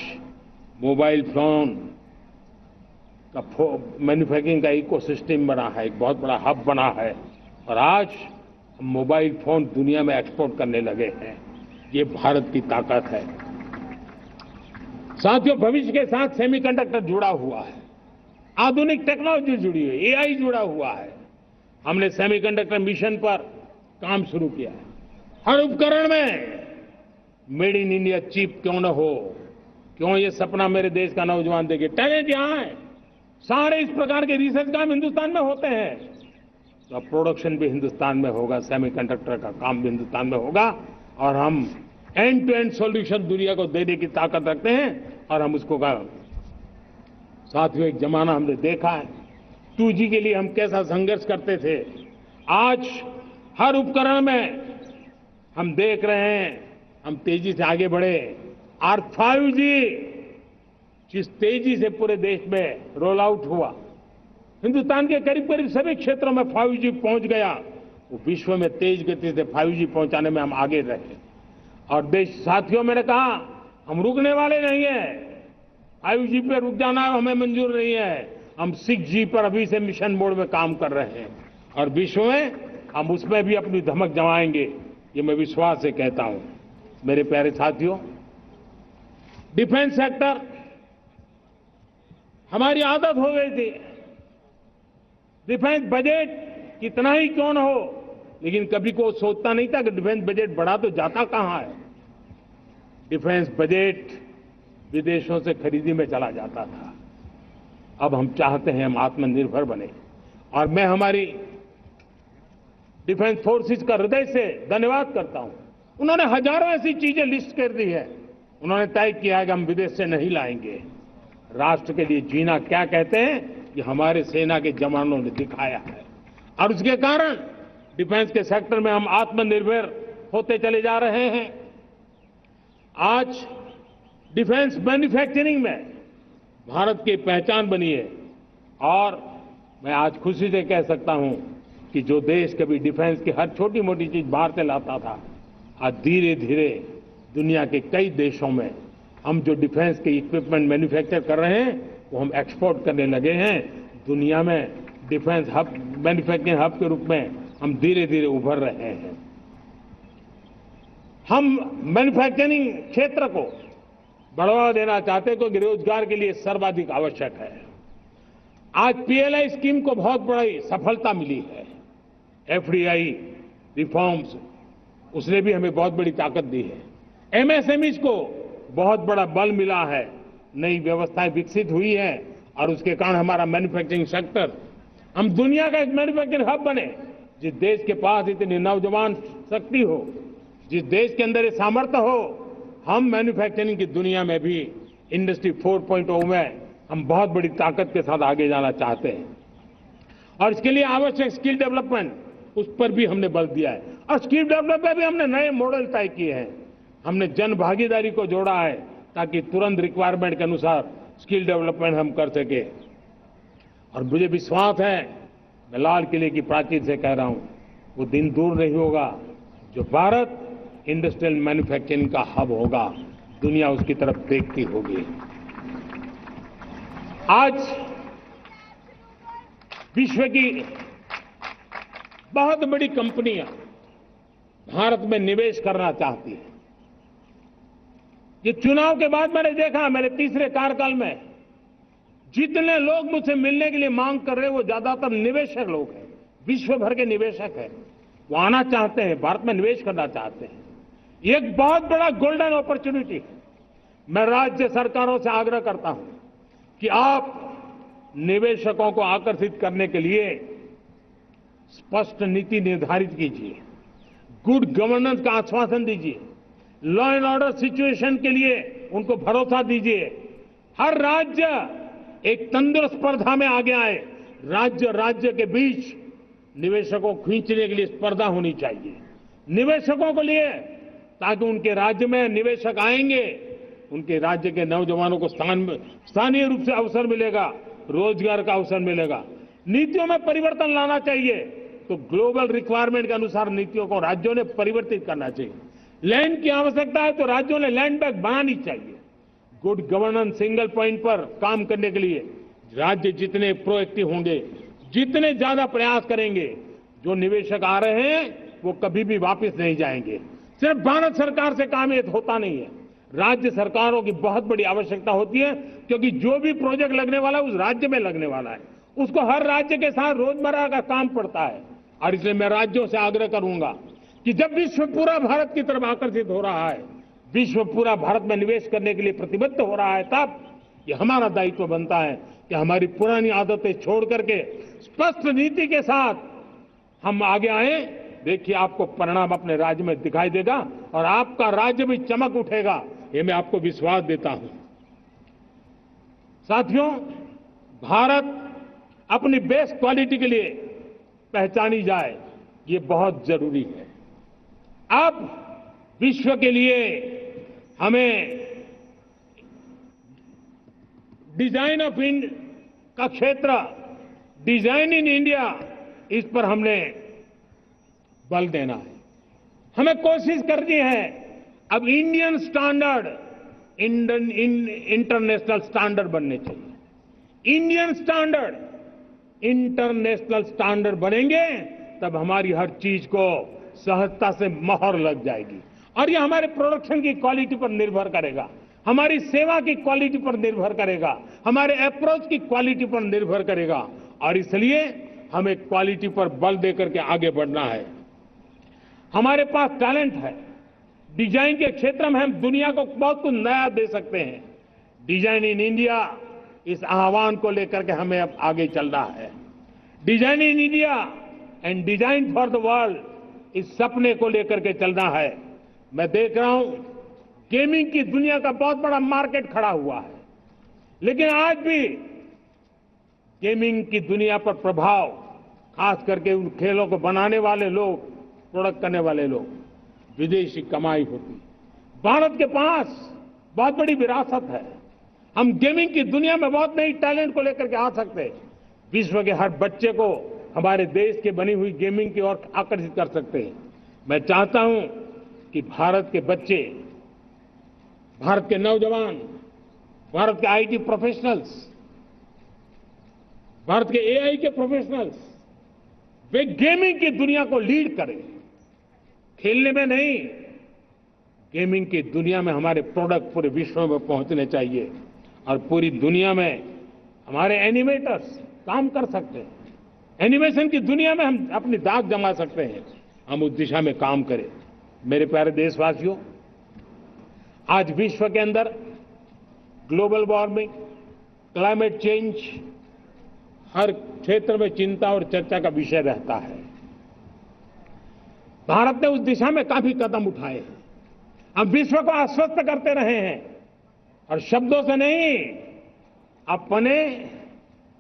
मोबाइल फोन का मैन्युफैक्चरिंग का इकोसिस्टम बना है, एक बहुत बड़ा हब बना है, और आज हम मोबाइल फोन दुनिया में एक्सपोर्ट करने लगे हैं। ये भारत की ताकत है। साथियों, भविष्य के साथ सेमीकंडक्टर जुड़ा हुआ है, आधुनिक टेक्नोलॉजी जुड़ी हुई है, एआई जुड़ा हुआ है। हमने सेमीकंडक्टर मिशन पर काम शुरू किया है। हर उपकरण में मेड इन इंडिया चिप क्यों न हो, क्यों ये सपना मेरे देश का नौजवान देखे। टैलेंट यहां है, सारे इस प्रकार के रिसर्च काम हिंदुस्तान में होते हैं, तो अब प्रोडक्शन भी हिंदुस्तान में होगा, सेमीकंडक्टर का काम भी हिंदुस्तान में होगा, और हम एंड टू एंड सॉल्यूशन दुनिया को देने की ताकत रखते हैं, और हम उसको साथियों, एक जमाना हमने देखा है 2G के लिए हम कैसा संघर्ष करते थे। आज हर उपकरण में हम देख रहे हैं, हम तेजी से आगे बढ़े। और 5G जिस तेजी से पूरे देश में रोल आउट हुआ, हिंदुस्तान के करीब करीब सभी क्षेत्रों में 5G पहुंच गया। वो विश्व में तेज गति से 5G पहुंचाने में हम आगे रहे। और देश साथियों, मैंने कहा हम रुकने वाले नहीं है। 5G पे रुक जाना हमें मंजूर नहीं है। हम 6G पर अभी से मिशन मोड में काम कर रहे हैं, और विश्व में हम उसमें भी अपनी धमक जमाएंगे, ये मैं विश्वास से कहता हूं। मेरे प्यारे साथियों, डिफेंस सेक्टर हमारी आदत हो गई थी। डिफेंस बजट कितना ही क्यों न हो, लेकिन कभी को सोचता नहीं था कि डिफेंस बजट बढ़ा तो जाता कहां है। डिफेंस बजट विदेशों से खरीदी में चला जाता था। अब हम चाहते हैं हम आत्मनिर्भर बने, और मैं हमारी डिफेंस फोर्सेस का हृदय से धन्यवाद करता हूं। उन्होंने हजारों ऐसी चीजें लिस्ट कर दी है। उन्होंने तय किया है कि हम विदेश से नहीं लाएंगे। राष्ट्र के लिए जीना क्या कहते हैं, ये हमारे सेना के जवानों ने दिखाया है, और उसके कारण डिफेंस के सेक्टर में हम आत्मनिर्भर होते चले जा रहे हैं। आज डिफेंस मैन्युफैक्चरिंग में भारत की पहचान बनी है, और मैं आज खुशी से कह सकता हूं कि जो देश कभी डिफेंस की हर छोटी मोटी चीज बाहर से लाता था, आज धीरे धीरे दुनिया के कई देशों में हम जो डिफेंस के इक्विपमेंट मैन्युफैक्चर कर रहे हैं वो हम एक्सपोर्ट करने लगे हैं। दुनिया में डिफेंस हब, मैन्युफैक्चरिंग हब के रूप में हम धीरे धीरे उभर रहे हैं। हम मैन्युफैक्चरिंग क्षेत्र को बढ़ावा देना चाहते हैं क्योंकि रोजगार के लिए सर्वाधिक आवश्यक है। आज पीएलआई स्कीम को बहुत बड़ी सफलता मिली है। एफडीआई रिफॉर्म्स, उसने भी हमें बहुत बड़ी ताकत दी है। एमएसएमईज को बहुत बड़ा बल मिला है, नई व्यवस्थाएं विकसित हुई है और उसके कारण हमारा मैन्युफैक्चरिंग सेक्टर, हम दुनिया का एक मैन्युफैक्चरिंग हब बने। जिस देश के पास इतनी नौजवान शक्ति हो, जिस देश के अंदर ये सामर्थ्य हो, हम मैन्युफैक्चरिंग की दुनिया में भी इंडस्ट्री 4.0 में हम बहुत बड़ी ताकत के साथ आगे जाना चाहते हैं। और इसके लिए आवश्यक स्किल डेवलपमेंट, उस पर भी हमने बल दिया है। और स्किल डेवलपमेंट में भी हमने नए मॉडल तय किए हैं। हमने जन भागीदारी को जोड़ा है ताकि तुरंत रिक्वायरमेंट के अनुसार स्किल डेवलपमेंट हम कर सके। और मुझे विश्वास है, मैं लाल किले की प्राचीर से कह रहा हूं, वो दिन दूर नहीं होगा जो भारत इंडस्ट्रियल मैन्युफैक्चरिंग का हब होगा, दुनिया उसकी तरफ देखती होगी। आज विश्व की बहुत बड़ी कंपनियां भारत में निवेश करना चाहती हैं। ये चुनाव के बाद मैंने देखा, मेरे तीसरे कार्यकाल में जितने लोग मुझसे मिलने के लिए मांग कर रहे हैं वो ज्यादातर निवेशक लोग हैं, विश्व भर के निवेशक हैं। वो आना चाहते हैं, भारत में निवेश करना चाहते हैं। ये एक बहुत बड़ा गोल्डन अपॉर्चुनिटी है। मैं राज्य सरकारों से आग्रह करता हूं कि आप निवेशकों को आकर्षित करने के लिए स्पष्ट नीति निर्धारित कीजिए, गुड गवर्नेंस का आश्वासन दीजिए, लॉ एंड ऑर्डर सिचुएशन के लिए उनको भरोसा दीजिए। हर राज्य एक तंदुरुस्त स्पर्धा में आगे आए। राज्य के बीच निवेशकों को खींचने के लिए स्पर्धा होनी चाहिए, निवेशकों को लिए, ताकि उनके राज्य में निवेशक आएंगे, उनके राज्य के नौजवानों को स्थानीय रूप से अवसर मिलेगा, रोजगार का अवसर मिलेगा। नीतियों में परिवर्तन लाना चाहिए तो ग्लोबल रिक्वायरमेंट के अनुसार नीतियों को राज्यों ने परिवर्तित करना चाहिए। लैंड की आवश्यकता है तो राज्यों ने लैंड बैंक बनानी चाहिए। गुड गवर्नेंस सिंगल पॉइंट पर काम करने के लिए राज्य जितने प्रोएक्टिव होंगे, जितने ज्यादा प्रयास करेंगे, जो निवेशक आ रहे हैं वो कभी भी वापस नहीं जाएंगे। सिर्फ भारत सरकार से काम ये होता नहीं है, राज्य सरकारों की बहुत बड़ी आवश्यकता होती है, क्योंकि जो भी प्रोजेक्ट लगने वाला है उस राज्य में लगने वाला है, उसको हर राज्य के साथ रोजमर्रा का काम पड़ता है। और इसलिए मैं राज्यों से आग्रह करूंगा कि जब विश्व पूरा भारत की तरफ आकर्षित हो रहा है, विश्व पूरा भारत में निवेश करने के लिए प्रतिबद्ध हो रहा है, तब ये हमारा दायित्व बनता है कि हमारी पुरानी आदतें छोड़ करके स्पष्ट नीति के साथ हम आगे आए। देखिए, आपको परिणाम अपने राज्य में दिखाई देगा और आपका राज्य भी चमक उठेगा, ये मैं आपको विश्वास देता हूं। साथियों, भारत अपनी बेस्ट क्वालिटी के लिए पहचानी जाए, ये बहुत जरूरी है। अब विश्व के लिए हमें डिजाइन ऑफ इंडिया का क्षेत्र, डिजाइन इन इंडिया, इस पर हमने बल देना है। हमें कोशिश करनी है अब इंडियन स्टैंडर्ड इंटरनेशनल स्टैंडर्ड बनने चाहिए। इंडियन स्टैंडर्ड इंटरनेशनल स्टैंडर्ड बनेंगे तब हमारी हर चीज को सहजता से मोहर लग जाएगी और ये हमारे प्रोडक्शन की क्वालिटी पर निर्भर करेगा, हमारी सेवा की क्वालिटी पर निर्भर करेगा, हमारे अप्रोच की क्वालिटी पर निर्भर करेगा। और इसलिए हमें क्वालिटी पर बल देकर के आगे बढ़ना है। हमारे पास टैलेंट है, डिजाइन के क्षेत्र में हम दुनिया को बहुत कुछ नया दे सकते हैं। डिजाइन इन इंडिया, इस आह्वान को लेकर के हमें अब आगे चलना है। Design in India and design for the world, इस सपने को लेकर के चलना है। मैं देख रहा हूं गेमिंग की दुनिया का बहुत बड़ा मार्केट खड़ा हुआ है, लेकिन आज भी गेमिंग की दुनिया पर प्रभाव, खास करके उन खेलों को बनाने वाले लोग, प्रोडक्ट करने वाले लोग, विदेशी कमाई होती। भारत के पास बहुत बड़ी विरासत है, हम गेमिंग की दुनिया में बहुत नई टैलेंट को लेकर के आ सकते हैं। विश्व के हर बच्चे को हमारे देश की बनी हुई गेमिंग की ओर आकर्षित कर सकते हैं। मैं चाहता हूं कि भारत के बच्चे, भारत के नौजवान, भारत के आईटी प्रोफेशनल्स, भारत के एआई के प्रोफेशनल्स, वे गेमिंग की दुनिया को लीड करें। खेलने में नहीं, गेमिंग की दुनिया में हमारे प्रोडक्ट पूरे विश्व में पहुंचने चाहिए और पूरी दुनिया में हमारे एनिमेटर्स काम कर सकते हैं। एनिमेशन की दुनिया में हम अपनी दाग जमा सकते हैं। हम उस दिशा में काम करें। मेरे प्यारे देशवासियों, आज विश्व के अंदर ग्लोबल वार्मिंग, क्लाइमेट चेंज हर क्षेत्र में चिंता और चर्चा का विषय रहता है। भारत ने उस दिशा में काफी कदम उठाए हैं। हम विश्व को आश्वस्त करते रहे हैं और शब्दों से नहीं, अपने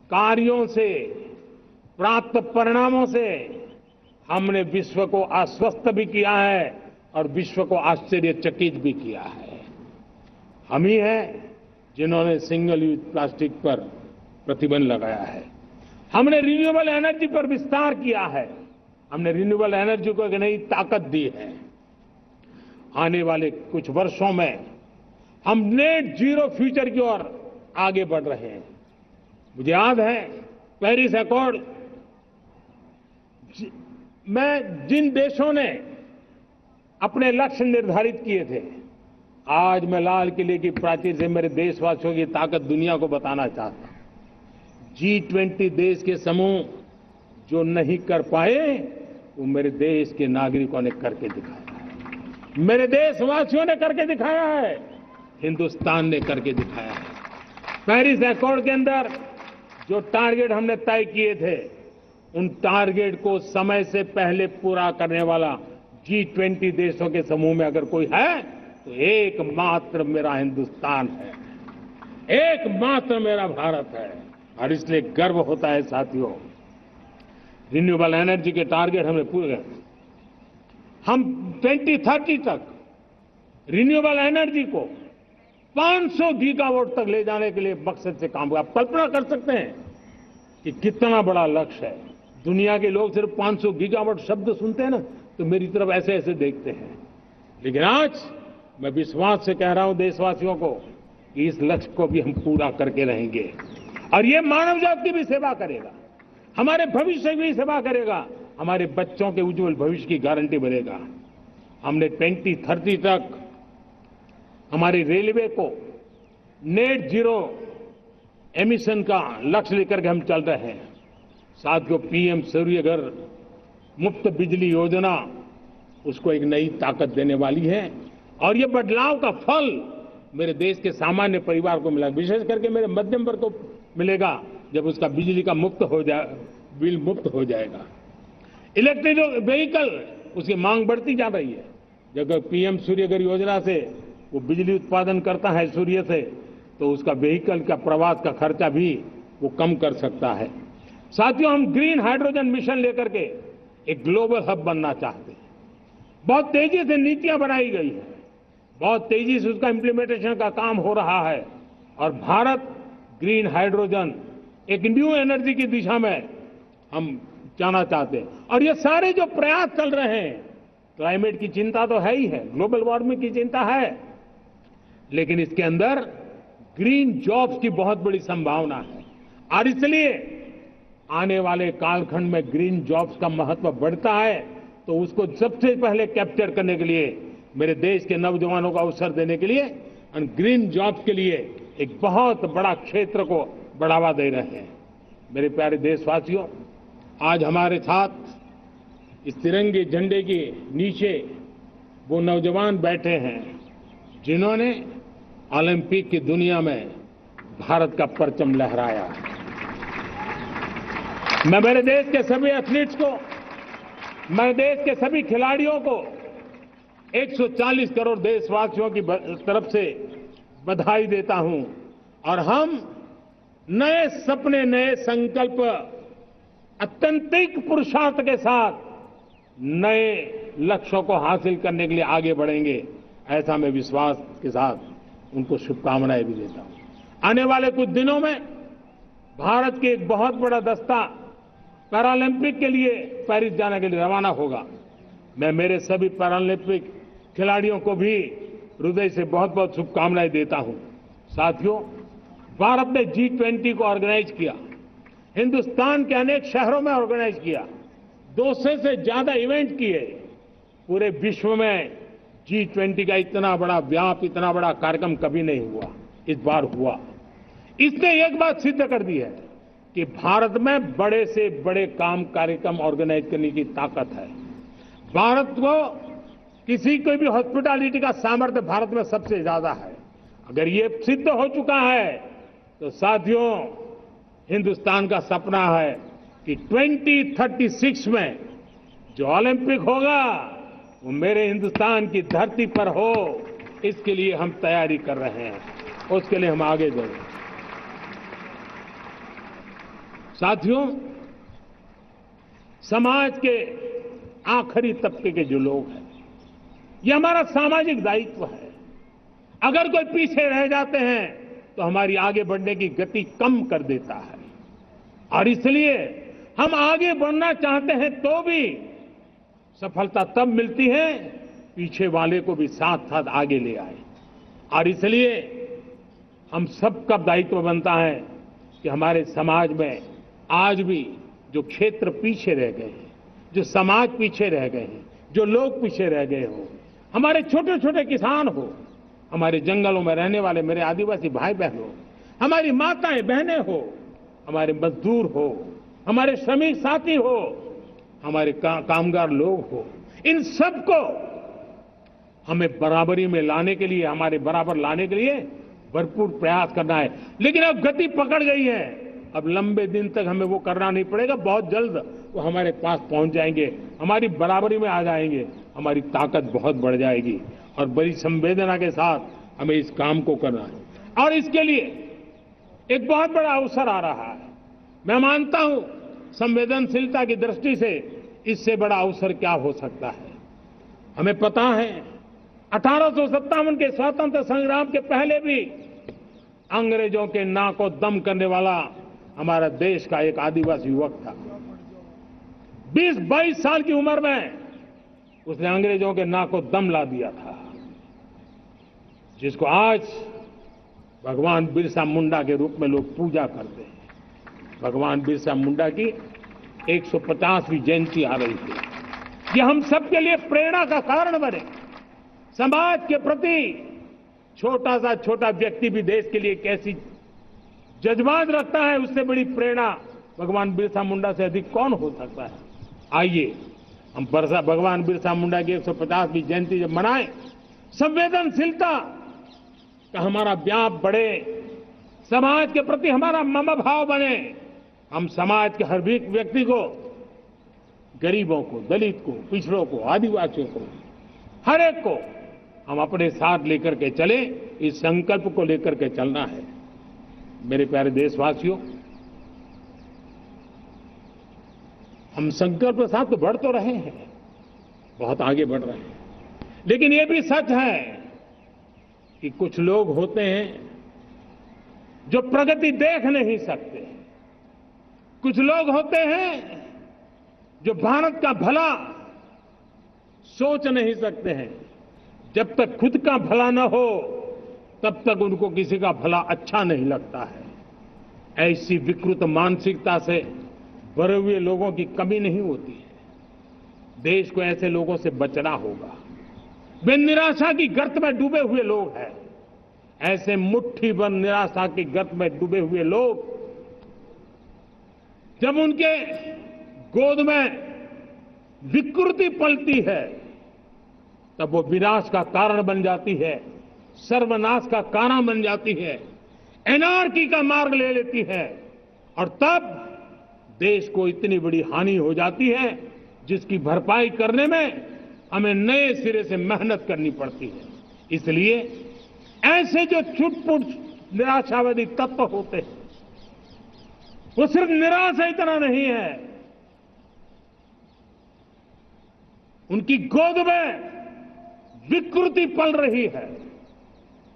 कार्यों से, प्राप्त परिणामों से हमने विश्व को आश्वस्त भी किया है और विश्व को आश्चर्यचकित भी किया है। हम ही हैं जिन्होंने सिंगल यूज प्लास्टिक पर प्रतिबंध लगाया है। हमने रिन्यूएबल एनर्जी पर विस्तार किया है। हमने रिन्यूएबल एनर्जी को एक नई ताकत दी है। आने वाले कुछ वर्षों में हम नेट जीरो फ्यूचर की ओर आगे बढ़ रहे हैं। मुझे याद है पेरिस अकॉर्ड में जिन देशों ने अपने लक्ष्य निर्धारित किए थे, आज मैं लाल किले की प्राचीर से मेरे देशवासियों की ताकत दुनिया को बताना चाहता हूं। G20 देश के समूह जो नहीं कर पाए, वो मेरे देश के नागरिकों ने करके दिखाया है। मेरे देशवासियों ने करके दिखाया है। हिंदुस्तान ने करके दिखाया है। पेरिस अकॉर्ड के अंदर जो टारगेट हमने तय किए थे, उन टारगेट को समय से पहले पूरा करने वाला G20 देशों के समूह में अगर कोई है तो एकमात्र मेरा हिंदुस्तान है, एकमात्र मेरा भारत है। और इसलिए गर्व होता है साथियों। रिन्यूएबल एनर्जी के टारगेट हमने पूरे, हम 2030 तक रिन्यूएबल एनर्जी को 500 गीगावाट तक ले जाने के लिए मकसद से काम किया। आप कल्पना कर सकते हैं कि कितना बड़ा लक्ष्य है। दुनिया के लोग सिर्फ 500 गीगावाट शब्द सुनते हैं ना, तो मेरी तरफ ऐसे ऐसे देखते हैं। लेकिन आज मैं विश्वास से कह रहा हूं देशवासियों को कि इस लक्ष्य को भी हम पूरा करके रहेंगे और ये मानव जाति की भी सेवा करेगा, हमारे भविष्य की भी सेवा करेगा, हमारे बच्चों के उज्जवल भविष्य की गारंटी बनेगा। हमने 2030 तक हमारी रेलवे को नेट जीरो एमिशन का लक्ष्य लेकर के हम चल रहे हैं। साथियों, पीएम सूर्यघर मुफ्त बिजली योजना उसको एक नई ताकत देने वाली है और ये बदलाव का फल मेरे देश के सामान्य परिवार को मिला, विशेष करके मेरे मध्यम वर्ग को मिलेगा जब उसका बिजली का बिल मुक्त हो जाएगा। इलेक्ट्रिक व्हीकल, उसकी मांग बढ़ती जा रही है। जब पीएम सूर्यघर योजना से वो बिजली उत्पादन करता है सूर्य से, तो उसका व्हीकल का प्रवास का खर्चा भी वो कम कर सकता है। साथियों, हम ग्रीन हाइड्रोजन मिशन लेकर के एक ग्लोबल हब बनना चाहते हैं। बहुत तेजी से नीतियां बनाई गई है, बहुत तेजी से उसका इम्प्लीमेंटेशन का काम हो रहा है और भारत ग्रीन हाइड्रोजन एक न्यू एनर्जी की दिशा में हम जाना चाहते हैं। और ये सारे जो प्रयास चल रहे हैं, क्लाइमेट की चिंता तो है ही है, ग्लोबल वार्मिंग की चिंता है, लेकिन इसके अंदर ग्रीन जॉब्स की बहुत बड़ी संभावना है और इसलिए आने वाले कालखंड में ग्रीन जॉब्स का महत्व बढ़ता है। तो उसको सबसे पहले कैप्चर करने के लिए, मेरे देश के नौजवानों को अवसर देने के लिए और ग्रीन जॉब्स के लिए एक बहुत बड़ा क्षेत्र को बढ़ावा दे रहे हैं। मेरे प्यारे देशवासियों, आज हमारे साथ इस तिरंगे झंडे के नीचे वो नौजवान बैठे हैं जिन्होंने ओलंपिक की दुनिया में भारत का परचम लहराया। मैं मेरे देश के सभी एथलीट्स को, मेरे देश के सभी खिलाड़ियों को 140 करोड़ देशवासियों की तरफ से बधाई देता हूं और हम नए सपने, नए संकल्प, अत्यंतिक पुरुषार्थ के साथ नए लक्ष्यों को हासिल करने के लिए आगे बढ़ेंगे। ऐसा मैं विश्वास के साथ उनको शुभकामनाएं भी देता हूं। आने वाले कुछ दिनों में भारत के एक बहुत बड़ा दस्ता पैरालंपिक के लिए पेरिस जाने के लिए रवाना होगा। मैं मेरे सभी पैरालंपिक खिलाड़ियों को भी हृदय से बहुत बहुत शुभकामनाएं देता हूं। साथियों, भारत ने G20 को ऑर्गेनाइज किया। हिंदुस्तान के अनेक शहरों में ऑर्गेनाइज किया, 200 से ज्यादा इवेंट किए। पूरे विश्व में G20 का इतना बड़ा व्याप, इतना बड़ा कार्यक्रम कभी नहीं हुआ, इस बार हुआ। इसने एक बात सिद्ध कर दी है कि भारत में बड़े से बड़े कार्यक्रम ऑर्गेनाइज करने की ताकत है। भारत को किसी कोई भी हॉस्पिटैलिटी का सामर्थ्य भारत में सबसे ज्यादा है। अगर ये सिद्ध हो चुका है तो साथियों, हिंदुस्तान का सपना है कि 2036 में जो ओलंपिक होगा वो मेरे हिंदुस्तान की धरती पर हो। इसके लिए हम तैयारी कर रहे हैं, उसके लिए हम आगे बढ़ें। साथियों, समाज के आखिरी तबके के जो लोग हैं, ये हमारा सामाजिक दायित्व है। अगर कोई पीछे रह जाते हैं तो हमारी आगे बढ़ने की गति कम कर देता है, और इसलिए हम आगे बढ़ना चाहते हैं तो भी सफलता तब मिलती है पीछे वाले को भी साथ साथ आगे ले आए। और इसलिए हम सबका दायित्व बनता है कि हमारे समाज में आज भी जो क्षेत्र पीछे रह गए हैं, जो समाज पीछे रह गए हैं, जो लोग पीछे रह गए हो, हमारे छोटे छोटे किसान हो, हमारे जंगलों में रहने वाले मेरे आदिवासी भाई बहन हो, हमारी माताएं बहनें हो, हमारे मजदूर हो, हमारे श्रमिक साथी हो, हमारे कामगार लोग हो, इन सबको हमें बराबरी में लाने के लिए, हमारे बराबर लाने के लिए भरपूर प्रयास करना है। लेकिन अब गति पकड़ गई है, अब लंबे दिन तक हमें वो करना नहीं पड़ेगा। बहुत जल्द वो हमारे पास पहुंच जाएंगे, हमारी बराबरी में आ जाएंगे, हमारी ताकत बहुत बढ़ जाएगी और बड़ी संवेदना के साथ हमें इस काम को करना है। और इसके लिए एक बहुत बड़ा अवसर आ रहा है। मैं मानता हूं संवेदनशीलता की दृष्टि से इससे बड़ा अवसर क्या हो सकता है। हमें पता है 1857 के स्वतंत्र संग्राम के पहले भी अंग्रेजों के नाक को दम करने वाला हमारा देश का एक आदिवासी युवक था। 20-22 साल की उम्र में उसने अंग्रेजों के नाक को दम ला दिया था, जिसको आज भगवान बिरसा मुंडा के रूप में लोग पूजा करते हैं। भगवान बिरसा मुंडा की 150वीं जयंती आ रही है। ये हम सबके लिए प्रेरणा का कारण बने। समाज के प्रति छोटा सा छोटा व्यक्ति भी देश के लिए कैसी जज्बात रखता है, उससे बड़ी प्रेरणा भगवान बिरसा मुंडा से अधिक कौन हो सकता है। आइए हम भगवान बिरसा मुंडा की 150वीं जयंती जब मनाएं, संवेदनशीलता का हमारा व्याप बढ़े, समाज के प्रति हमारा ममभाव बने। हम समाज के हर व्यक्ति को, गरीबों को, दलित को, पिछड़ों को, आदिवासियों को, हर एक को हम अपने साथ लेकर के चले। इस संकल्प को लेकर के चलना है। मेरे प्यारे देशवासियों, हम संकल्प के साथ तो बढ़ तो रहे हैं, बहुत आगे बढ़ रहे हैं, लेकिन ये भी सच है कि कुछ लोग होते हैं जो प्रगति देख नहीं सकते। कुछ लोग होते हैं जो भारत का भला सोच नहीं सकते हैं। जब तक खुद का भला न हो तब तक उनको किसी का भला अच्छा नहीं लगता है। ऐसी विकृत मानसिकता से भरे हुए लोगों की कमी नहीं होती है। देश को ऐसे लोगों से बचना होगा। वे निराशा की गर्त में डूबे हुए लोग हैं। ऐसे मुट्ठी भर निराशा की गर्त में डूबे हुए लोग जब उनके गोद में विकृति पलती है तब वो विनाश का कारण बन जाती है, सर्वनाश का कारण बन जाती है, एनार्की का मार्ग ले लेती है, और तब देश को इतनी बड़ी हानि हो जाती है जिसकी भरपाई करने में हमें नए सिरे से मेहनत करनी पड़ती है। इसलिए ऐसे जो छुटपुट निराशावादी तत्व होते हैं, वो सिर्फ निराशा इतना नहीं है, उनकी गोद में विकृति पल रही है।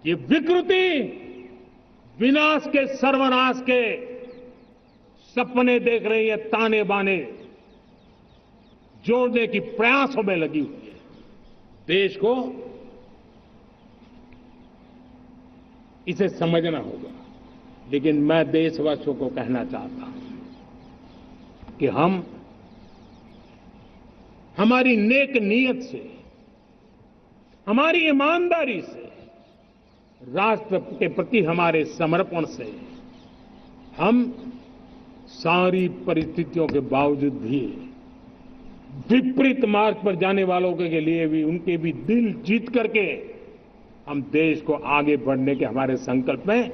ये विकृति विनाश के, सर्वनाश के सपने देख रही है, ताने बाने जोड़ने की प्रयासों में लगी हुई है। देश को इसे समझना होगा। लेकिन मैं देशवासियों को कहना चाहता हूं, कि हम हमारी नेक नीयत से, हमारी ईमानदारी से, राष्ट्र के प्रति हमारे समर्पण से हम सारी परिस्थितियों के बावजूद भी विपरीत मार्ग पर जाने वालों के लिए भी उनके भी दिल जीत करके हम देश को आगे बढ़ने के हमारे संकल्प में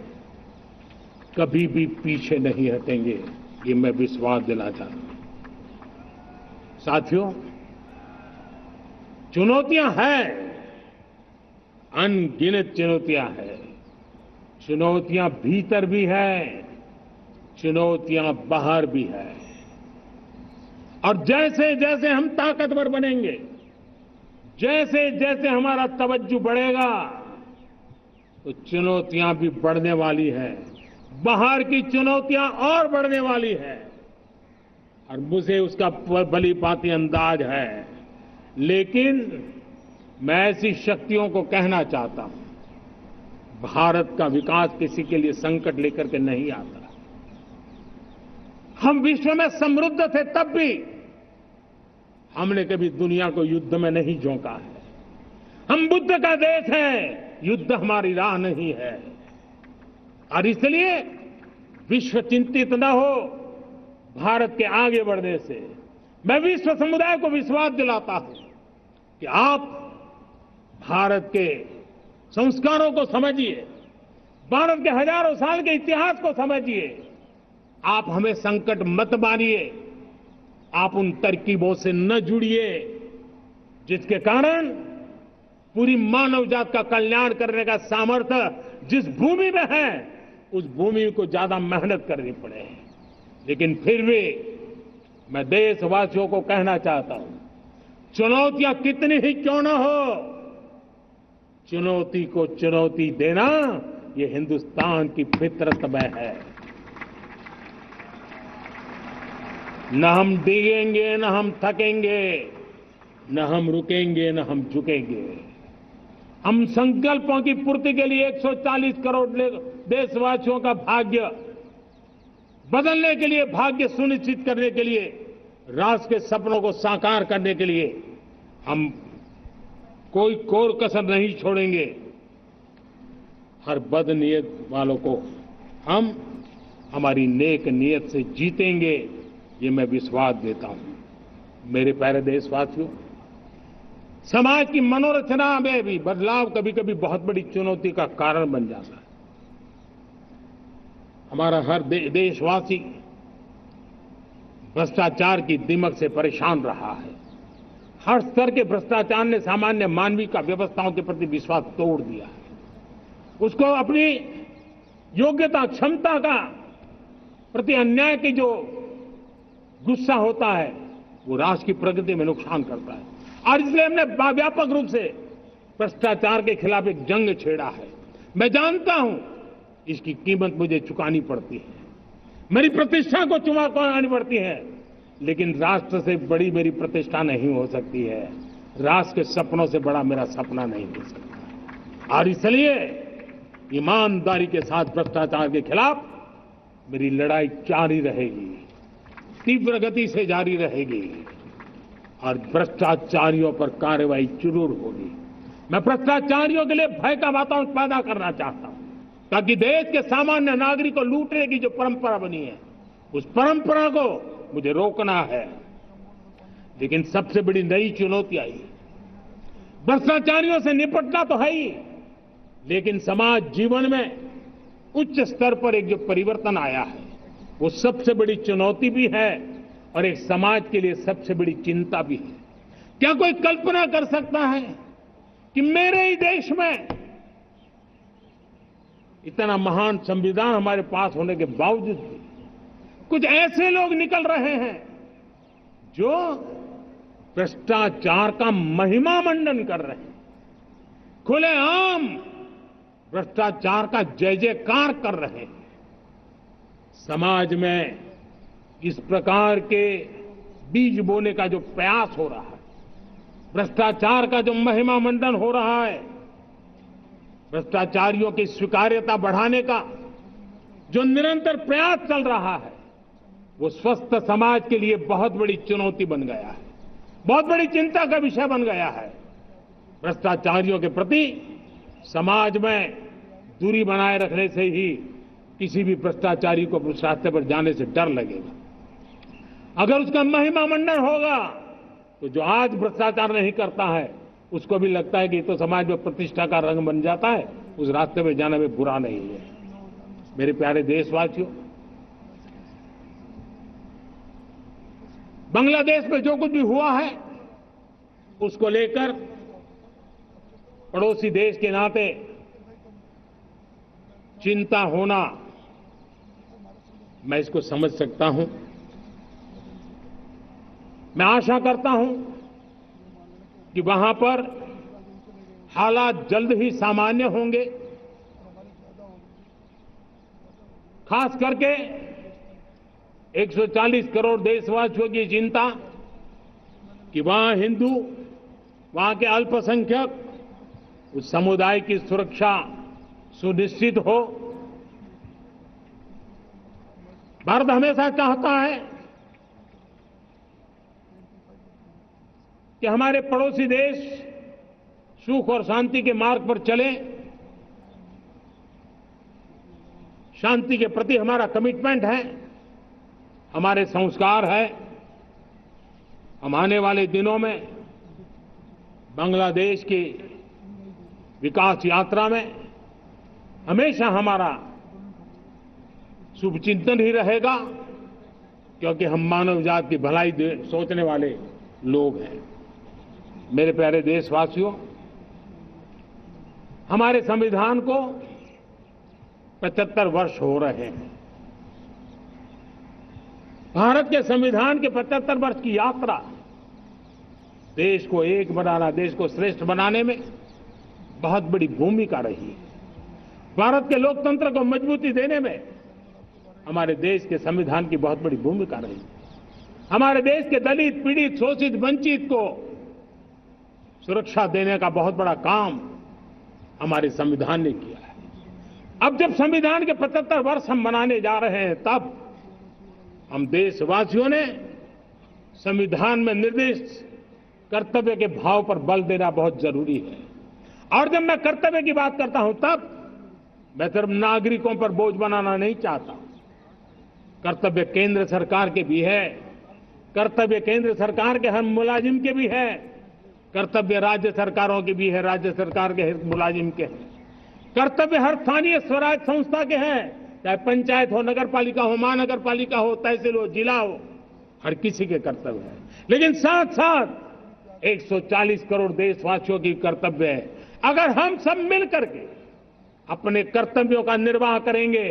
कभी भी पीछे नहीं हटेंगे, ये मैं विश्वास दिलाना चाहता हूं। साथियों, चुनौतियां हैं, अनगिनत चुनौतियां हैं। चुनौतियां भीतर भी हैं, चुनौतियां बाहर भी हैं। और जैसे जैसे हम ताकतवर बनेंगे, जैसे जैसे हमारा तवज्जो बढ़ेगा, तो चुनौतियां भी बढ़ने वाली हैं। बाहर की चुनौतियां और बढ़ने वाली है और मुझे उसका भली भांति अंदाज है। लेकिन मैं ऐसी शक्तियों को कहना चाहता हूं, भारत का विकास किसी के लिए संकट लेकर के नहीं आता। हम विश्व में समृद्ध थे तब भी हमने कभी दुनिया को युद्ध में नहीं झोंका है। हम बुद्ध का देश है, युद्ध हमारी राह नहीं है। और इसलिए विश्व चिंतित न हो भारत के आगे बढ़ने से। मैं विश्व समुदाय को विश्वास दिलाता हूं कि आप भारत के संस्कारों को समझिए, भारत के हजारों साल के इतिहास को समझिए। आप हमें संकट मत मानिए, आप उन तरकीबों से न जुड़िए जिसके कारण पूरी मानव जात का कल्याण करने का सामर्थ्य जिस भूमि में है उस भूमि को ज्यादा मेहनत करनी पड़े। लेकिन फिर भी मैं देशवासियों को कहना चाहता हूं, चुनौतियां कितनी ही क्यों न हो, चुनौती को चुनौती देना ये हिंदुस्तान की फितरत में है। न हम डिगेंगे, न हम थकेंगे, न हम रुकेंगे, न हम झुकेंगे। हम संकल्पों की पूर्ति के लिए 140 करोड़ देशवासियों का भाग्य बदलने के लिए, भाग्य सुनिश्चित करने के लिए, राष्ट्र के सपनों को साकार करने के लिए हम कोई कोर कसर नहीं छोड़ेंगे। हर बदनीयत वालों को हम हमारी नेक नीयत से जीतेंगे, ये मैं विश्वास देता हूं। मेरे प्यारे देशवासियों, समाज की मनोरचना में भी बदलाव कभी कभी बहुत बड़ी चुनौती का कारण बन जाता है। हमारा हर देशवासी भ्रष्टाचार की दिमक से परेशान रहा है। हर स्तर के भ्रष्टाचार ने सामान्य मानवीय का व्यवस्थाओं के प्रति विश्वास तोड़ दिया है। उसको अपनी योग्यता, क्षमता का प्रति अन्याय की जो गुस्सा होता है वो राष्ट्र की प्रगति में नुकसान करता है। और इसलिए हमने व्यापक रूप से भ्रष्टाचार के खिलाफ एक जंग छेड़ा है। मैं जानता हूं इसकी कीमत मुझे चुकानी पड़ती है, मेरी प्रतिष्ठा को चुकानी पड़ती है, लेकिन राष्ट्र से बड़ी मेरी प्रतिष्ठा नहीं हो सकती है, राष्ट्र के सपनों से बड़ा मेरा सपना नहीं हो सकता। और इसलिए ईमानदारी के साथ भ्रष्टाचार के खिलाफ मेरी लड़ाई जारी रहेगी, तीव्र गति से जारी रहेगी और भ्रष्टाचारियों पर कार्रवाई जरूर होगी। मैं भ्रष्टाचारियों के लिए भय का वातावरण पैदा करना चाहता हूं ताकि देश के सामान्य नागरिक को लूटने की जो परंपरा बनी है उस परंपरा को मुझे रोकना है। लेकिन सबसे बड़ी नई चुनौती आई, भ्रष्टाचारियों से निपटना तो है ही, लेकिन समाज जीवन में उच्च स्तर पर एक जो परिवर्तन आया है वो सबसे बड़ी चुनौती भी है और एक समाज के लिए सबसे बड़ी चिंता भी है। क्या कोई कल्पना कर सकता है कि मेरे ही देश में इतना महान संविधान हमारे पास होने के बावजूद भी कुछ ऐसे लोग निकल रहे हैं जो भ्रष्टाचार का महिमा मंडन कर रहे हैं, खुलेआम भ्रष्टाचार का जय जयकार कर रहे हैं। समाज में इस प्रकार के बीज बोने का जो प्रयास हो रहा है, भ्रष्टाचार का जो महिमा मंडन हो रहा है, भ्रष्टाचारियों की स्वीकार्यता बढ़ाने का जो निरंतर प्रयास चल रहा है, वो स्वस्थ समाज के लिए बहुत बड़ी चुनौती बन गया है, बहुत बड़ी चिंता का विषय बन गया है। भ्रष्टाचारियों के प्रति समाज में दूरी बनाए रखने से ही किसी भी भ्रष्टाचारी को उस रास्ते पर जाने से डर लगेगा। अगर उसका महिमा मंडन होगा तो जो आज भ्रष्टाचार नहीं करता है उसको भी लगता है कि तो समाज में प्रतिष्ठा का रंग बन जाता है, उस रास्ते में जाने में बुरा नहीं है। मेरे प्यारे देशवासियों, बांग्लादेश में जो कुछ भी हुआ है उसको लेकर पड़ोसी देश के नाते चिंता होना, मैं इसको समझ सकता हूं। मैं आशा करता हूं कि वहां पर हालात जल्द ही सामान्य होंगे। खास करके 140 करोड़ देशवासियों की चिंता कि वहां हिंदू, वहां के अल्पसंख्यक, उस समुदाय की सुरक्षा सुनिश्चित हो। भारत हमेशा चाहता है कि हमारे पड़ोसी देश सुख और शांति के मार्ग पर चले। शांति के प्रति हमारा कमिटमेंट है, हमारे संस्कार है। हम आने वाले दिनों में बांग्लादेश की विकास यात्रा में हमेशा हमारा शुभचिंतन ही रहेगा, क्योंकि हम मानव जाति की भलाई सोचने वाले लोग हैं। मेरे प्यारे देशवासियों, हमारे संविधान को 75 वर्ष हो रहे हैं। भारत के संविधान के 75 वर्ष की यात्रा देश को एक बनाना, देश को श्रेष्ठ बनाने में बहुत बड़ी भूमिका रही है। भारत के लोकतंत्र को मजबूती देने में हमारे देश के संविधान की बहुत बड़ी भूमिका रही। हमारे देश के दलित, पीड़ित, शोषित, वंचित को सुरक्षा देने का बहुत बड़ा काम हमारे संविधान ने किया है। अब जब संविधान के 75 वर्ष हम मनाने जा रहे हैं, तब हम देशवासियों ने संविधान में निर्दिष्ट कर्तव्य के भाव पर बल देना बहुत जरूरी है। और जब मैं कर्तव्य की बात करता हूं, तब मैं सिर्फ नागरिकों पर बोझ बनाना नहीं चाहता। कर्तव्य केंद्र सरकार के भी है, कर्तव्य केंद्र सरकार के हर मुलाजिम के भी है, कर्तव्य राज्य सरकारों के भी है, राज्य सरकार के हर मुलाजिम के हैं, कर्तव्य हर स्थानीय स्वराज संस्था के हैं, चाहे पंचायत हो, नगर पालिका हो, महानगर पालिका हो, तहसील हो, जिला हो, हर किसी के कर्तव्य है। लेकिन साथ साथ 140 करोड़ देशवासियों की कर्तव्य है। अगर हम सब मिल करके अपने कर्तव्यों का निर्वाह करेंगे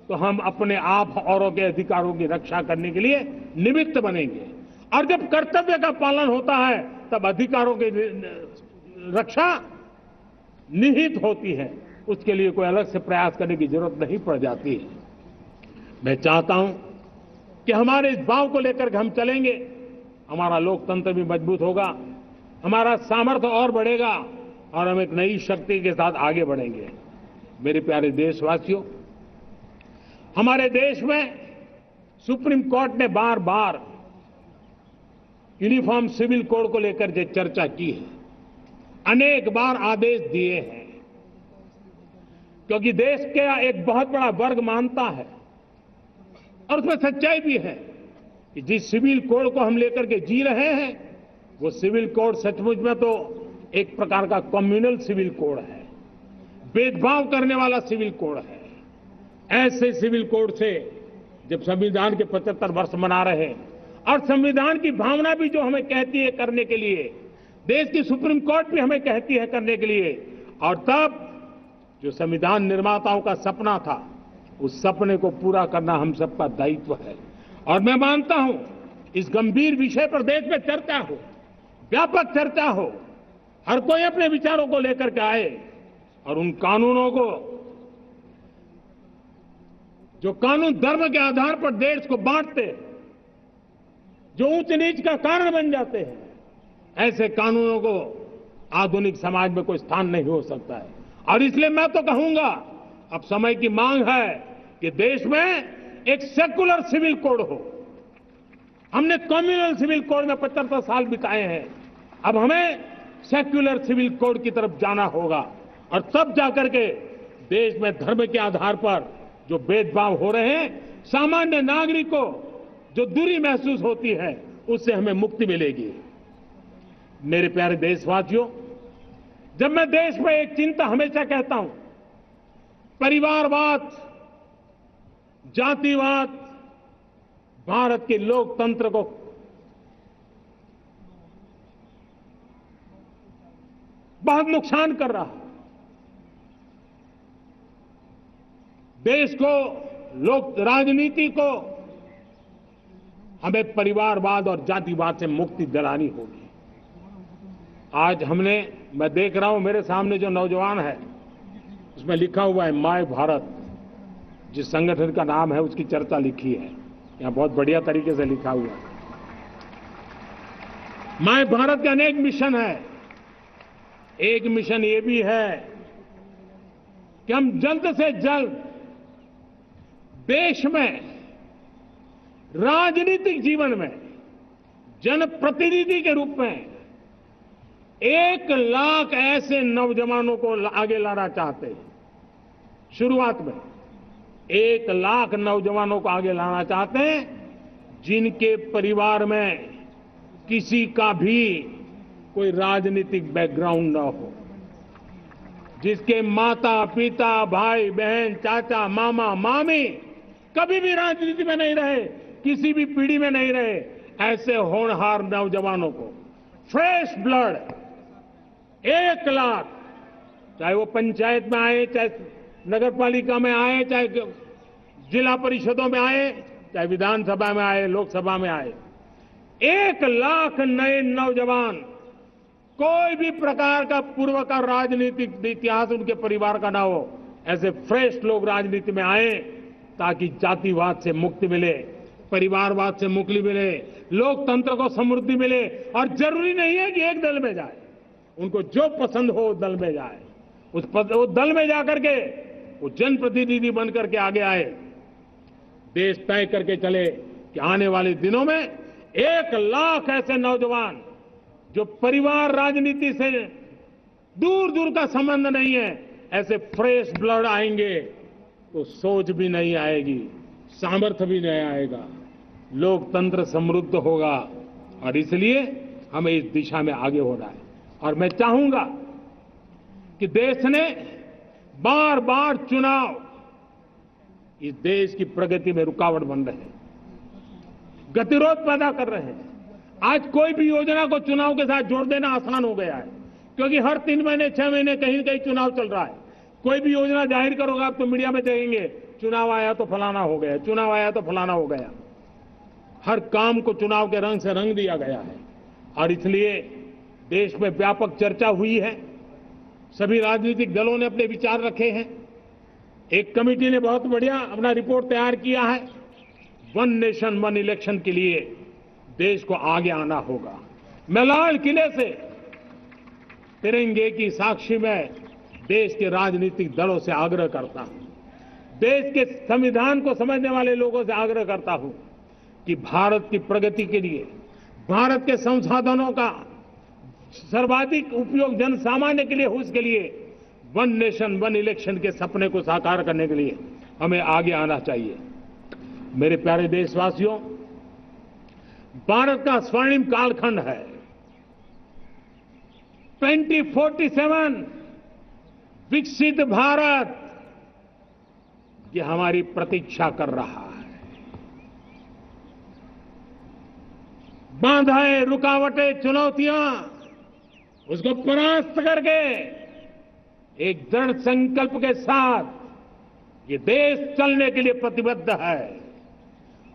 तो हम अपने आप औरों के अधिकारों की रक्षा करने के लिए निमित्त बनेंगे। और जब कर्तव्य का पालन होता है तब अधिकारों की रक्षा निहित होती है, उसके लिए कोई अलग से प्रयास करने की जरूरत नहीं पड़ जाती है। मैं चाहता हूं कि हमारे इस भाव को लेकर के हम चलेंगे, हमारा लोकतंत्र भी मजबूत होगा, हमारा सामर्थ्य और बढ़ेगा और हम एक नई शक्ति के साथ आगे बढ़ेंगे। मेरे प्यारे देशवासियों, हमारे देश में सुप्रीम कोर्ट ने बार बार यूनिफॉर्म सिविल कोड को लेकर जो चर्चा की है, अनेक बार आदेश दिए हैं, क्योंकि देश का एक बहुत बड़ा वर्ग मानता है और उसमें सच्चाई भी है कि जिस सिविल कोड को हम लेकर के जी रहे हैं वो सिविल कोड सचमुच में तो एक प्रकार का कम्युनल सिविल कोड है, भेदभाव करने वाला सिविल कोड है। ऐसे सिविल कोड से जब संविधान के 75 वर्ष मना रहे हैं और संविधान की भावना भी जो हमें कहती है करने के लिए, देश की सुप्रीम कोर्ट भी हमें कहती है करने के लिए, और तब जो संविधान निर्माताओं का सपना था उस सपने को पूरा करना हम सबका दायित्व है। और मैं मानता हूं इस गंभीर विषय पर देश में चर्चा हो, व्यापक चर्चा हो, हर कोई अपने विचारों को लेकर के आए और उन कानूनों को, जो कानून धर्म के आधार पर देश को बांटते, जो ऊंच नीच का कारण बन जाते हैं, ऐसे कानूनों को आधुनिक समाज में कोई स्थान नहीं हो सकता है। और इसलिए मैं तो कहूंगा अब समय की मांग है कि देश में एक सेकुलर सिविल कोड हो, हमने कम्युनल सिविल कोड में 75 साल बिताए हैं। अब हमें सेक्युलर सिविल कोड की तरफ जाना होगा और तब जाकर के देश में धर्म के आधार पर जो भेदभाव हो रहे हैं, सामान्य नागरिक को जो दूरी महसूस होती है, उससे हमें मुक्ति मिलेगी। मेरे प्यारे देशवासियों, जब मैं देश में एक चिंता हमेशा कहता हूं, परिवारवाद, जातिवाद भारत के लोकतंत्र को बहुत नुकसान कर रहा है। देश को, लोक राजनीति को हमें परिवारवाद और जातिवाद से मुक्ति दिलानी होगी। आज मैं देख रहा हूं मेरे सामने जो नौजवान है, उसमें लिखा हुआ है माय भारत। जिस संगठन का नाम है उसकी चर्चा लिखी है, यहां बहुत बढ़िया तरीके से लिखा हुआ है। माय भारत के अनेक मिशन है। एक मिशन ये भी है कि हम जल्द से जल्द देश में राजनीतिक जीवन में जनप्रतिनिधि के रूप में 1 लाख ऐसे नौजवानों को आगे लाना चाहते हैं। शुरुआत में 1 लाख नौजवानों को आगे लाना चाहते हैं, जिनके परिवार में किसी का भी कोई राजनीतिक बैकग्राउंड न हो, जिसके माता पिता, भाई बहन, चाचा, मामा, मामी कभी भी राजनीति में नहीं रहे, किसी भी पीढ़ी में नहीं रहे, ऐसे होनहार नौजवानों को फ्रेश ब्लड 1 लाख, चाहे वो पंचायत में आए, चाहे नगर पालिका में आए, चाहे जिला परिषदों में आए, चाहे विधानसभा में आए, लोकसभा में आए, 1 लाख नए नौजवान, कोई भी प्रकार का पूर्व का राजनीतिक इतिहास उनके परिवार का ना हो, ऐसे फ्रेश लोग राजनीति में आए ताकि जातिवाद से मुक्ति मिले, परिवारवाद से मुक्ति मिले, लोकतंत्र को समृद्धि मिले। और जरूरी नहीं है कि एक दल में जाए, उनको जो पसंद हो उस दल में जाए, उस दल में जाकर के वो जनप्रतिनिधि बनकर के आगे आए। देश तय करके चले कि आने वाले दिनों में 1 लाख ऐसे नौजवान जो परिवार राजनीति से दूर दूर का संबंध नहीं है, ऐसे फ्रेश ब्लड आएंगे तो सोच भी नहीं आएगी, सामर्थ्य भी नहीं आएगा, लोकतंत्र समृद्ध होगा। और इसलिए हमें इस दिशा में आगे होना है। और मैं चाहूंगा कि देश ने बार बार चुनाव इस देश की प्रगति में रुकावट बन रहे हैं, गतिरोध पैदा कर रहे हैं। आज कोई भी योजना को चुनाव के साथ जोड़ देना आसान हो गया है, क्योंकि हर 3 महीने 6 महीने कहीं न कहीं चुनाव चल रहा है। कोई भी योजना जाहिर करोगे आप तो मीडिया में देखेंगे, चुनाव आया तो फलाना हो गया, चुनाव आया तो फलाना हो गया। हर काम को चुनाव के रंग से रंग दिया गया है और इसलिए देश में व्यापक चर्चा हुई है। सभी राजनीतिक दलों ने अपने विचार रखे हैं। एक कमेटी ने बहुत बढ़िया अपना रिपोर्ट तैयार किया है। 1 नेशन 1 इलेक्शन के लिए देश को आगे आना होगा। मैं लाल किले से तिरंगे की साक्षी में देश के राजनीतिक दलों से आग्रह करता हूं, देश के संविधान को समझने वाले लोगों से आग्रह करता हूं कि भारत की प्रगति के लिए, भारत के संसाधनों का सर्वाधिक उपयोग जन सामान्य के लिए हो, उसके लिए 1 नेशन 1 इलेक्शन के सपने को साकार करने के लिए हमें आगे आना चाहिए। मेरे प्यारे देशवासियों, भारत का स्वर्णिम कालखंड है। 2047 विकसित भारत, ये हमारी प्रतीक्षा कर रहा है। बाधाएं, रुकावटें, चुनौतियां, उसको परास्त करके एक दृढ़ संकल्प के साथ ये देश चलने के लिए प्रतिबद्ध है।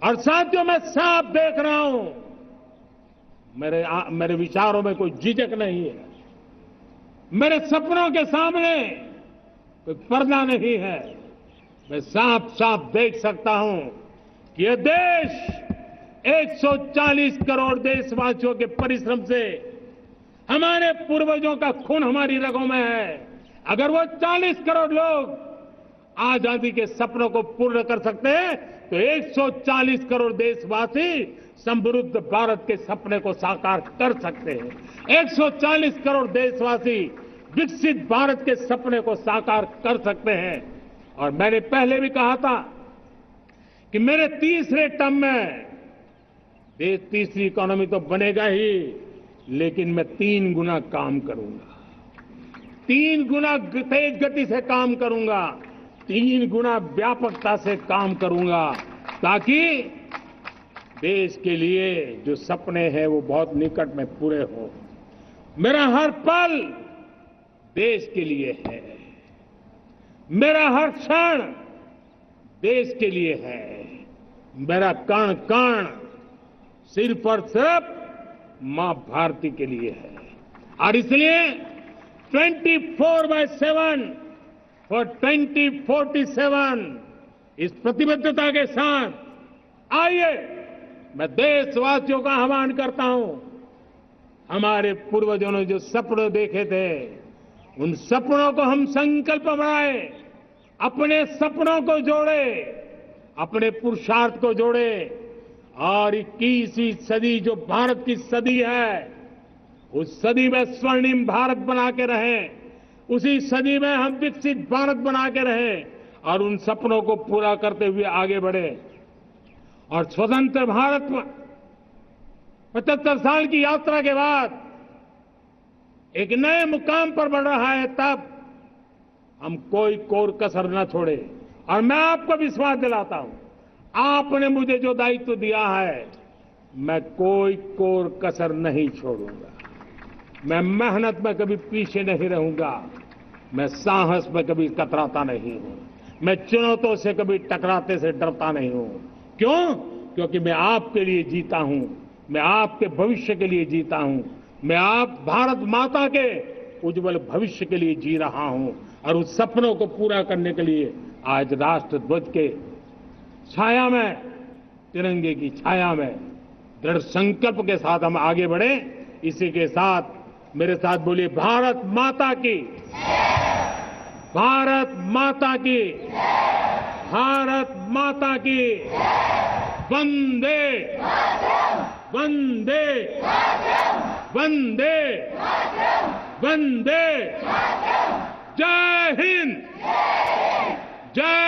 और साथियों, मैं साफ देख रहा हूं, मेरे विचारों में कोई झिझक नहीं है, मेरे सपनों के सामने कोई पर्दा नहीं है। मैं साफ साफ देख सकता हूं कि यह देश 140 करोड़ देशवासियों के परिश्रम से, हमारे पूर्वजों का खून हमारी रगों में है। अगर वो 40 करोड़ लोग आजादी के सपनों को पूर्ण कर सकते हैं तो 140 करोड़ देशवासी समृद्ध भारत के सपने को साकार कर सकते हैं। 140 करोड़ देशवासी विकसित भारत के सपने को साकार कर सकते हैं। और मैंने पहले भी कहा था कि मेरे तीसरे टर्म में देश तीसरी इकोनॉमी तो बनेगा ही, लेकिन मैं 3 गुना काम करूंगा, 3 गुना तेज गति से काम करूंगा, 3 गुना व्यापकता से काम करूंगा, ताकि देश के लिए जो सपने हैं वो बहुत निकट में पूरे हो। मेरा हर पल देश के लिए है, मेरा हर क्षण देश के लिए है, मेरा कण कण सिर्फ और सिर्फ मां भारती के लिए है। और इसलिए 24/7 फॉर 2047 इस प्रतिबद्धता के साथ आइए मैं देशवासियों का आह्वान करता हूं। हमारे पूर्वजों ने जो सपने देखे थे, उन सपनों को हम संकल्प बनाए, अपने सपनों को जोड़े, अपने पुरुषार्थ को जोड़े और 21वीं सदी जो भारत की सदी है, उस सदी में स्वर्णिम भारत बना के रहें, उसी सदी में हम विकसित भारत बना के रहें और उन सपनों को पूरा करते हुए आगे बढ़े। और स्वतंत्र भारत में 75 साल की यात्रा के बाद एक नए मुकाम पर बढ़ रहा है, तब हम कोई कोर कसर न छोड़े। और मैं आपको विश्वास दिलाता हूं, आपने मुझे जो दायित्व दिया है, मैं कोई कोर कसर नहीं छोड़ूंगा। मैं मेहनत में कभी पीछे नहीं रहूंगा, मैं साहस में कभी कतराता नहीं हूं, मैं चुनौतियों से कभी टकराते से डरता नहीं हूं। क्यों? क्योंकि मैं आपके लिए जीता हूं, मैं आपके भविष्य के लिए जीता हूं, मैं आप भारत माता के उज्जवल भविष्य के लिए जी रहा हूं। और उस सपनों को पूरा करने के लिए आज राष्ट्र ध्वज के छाया में, तिरंगे की छाया में दृढ़ संकल्प के साथ हम आगे बढ़े। इसी के साथ मेरे साथ बोलिए, भारत माता की, भारत माता की, भारत माता की, वंदे वंदे वंदे वंदे। जय हिंद, जय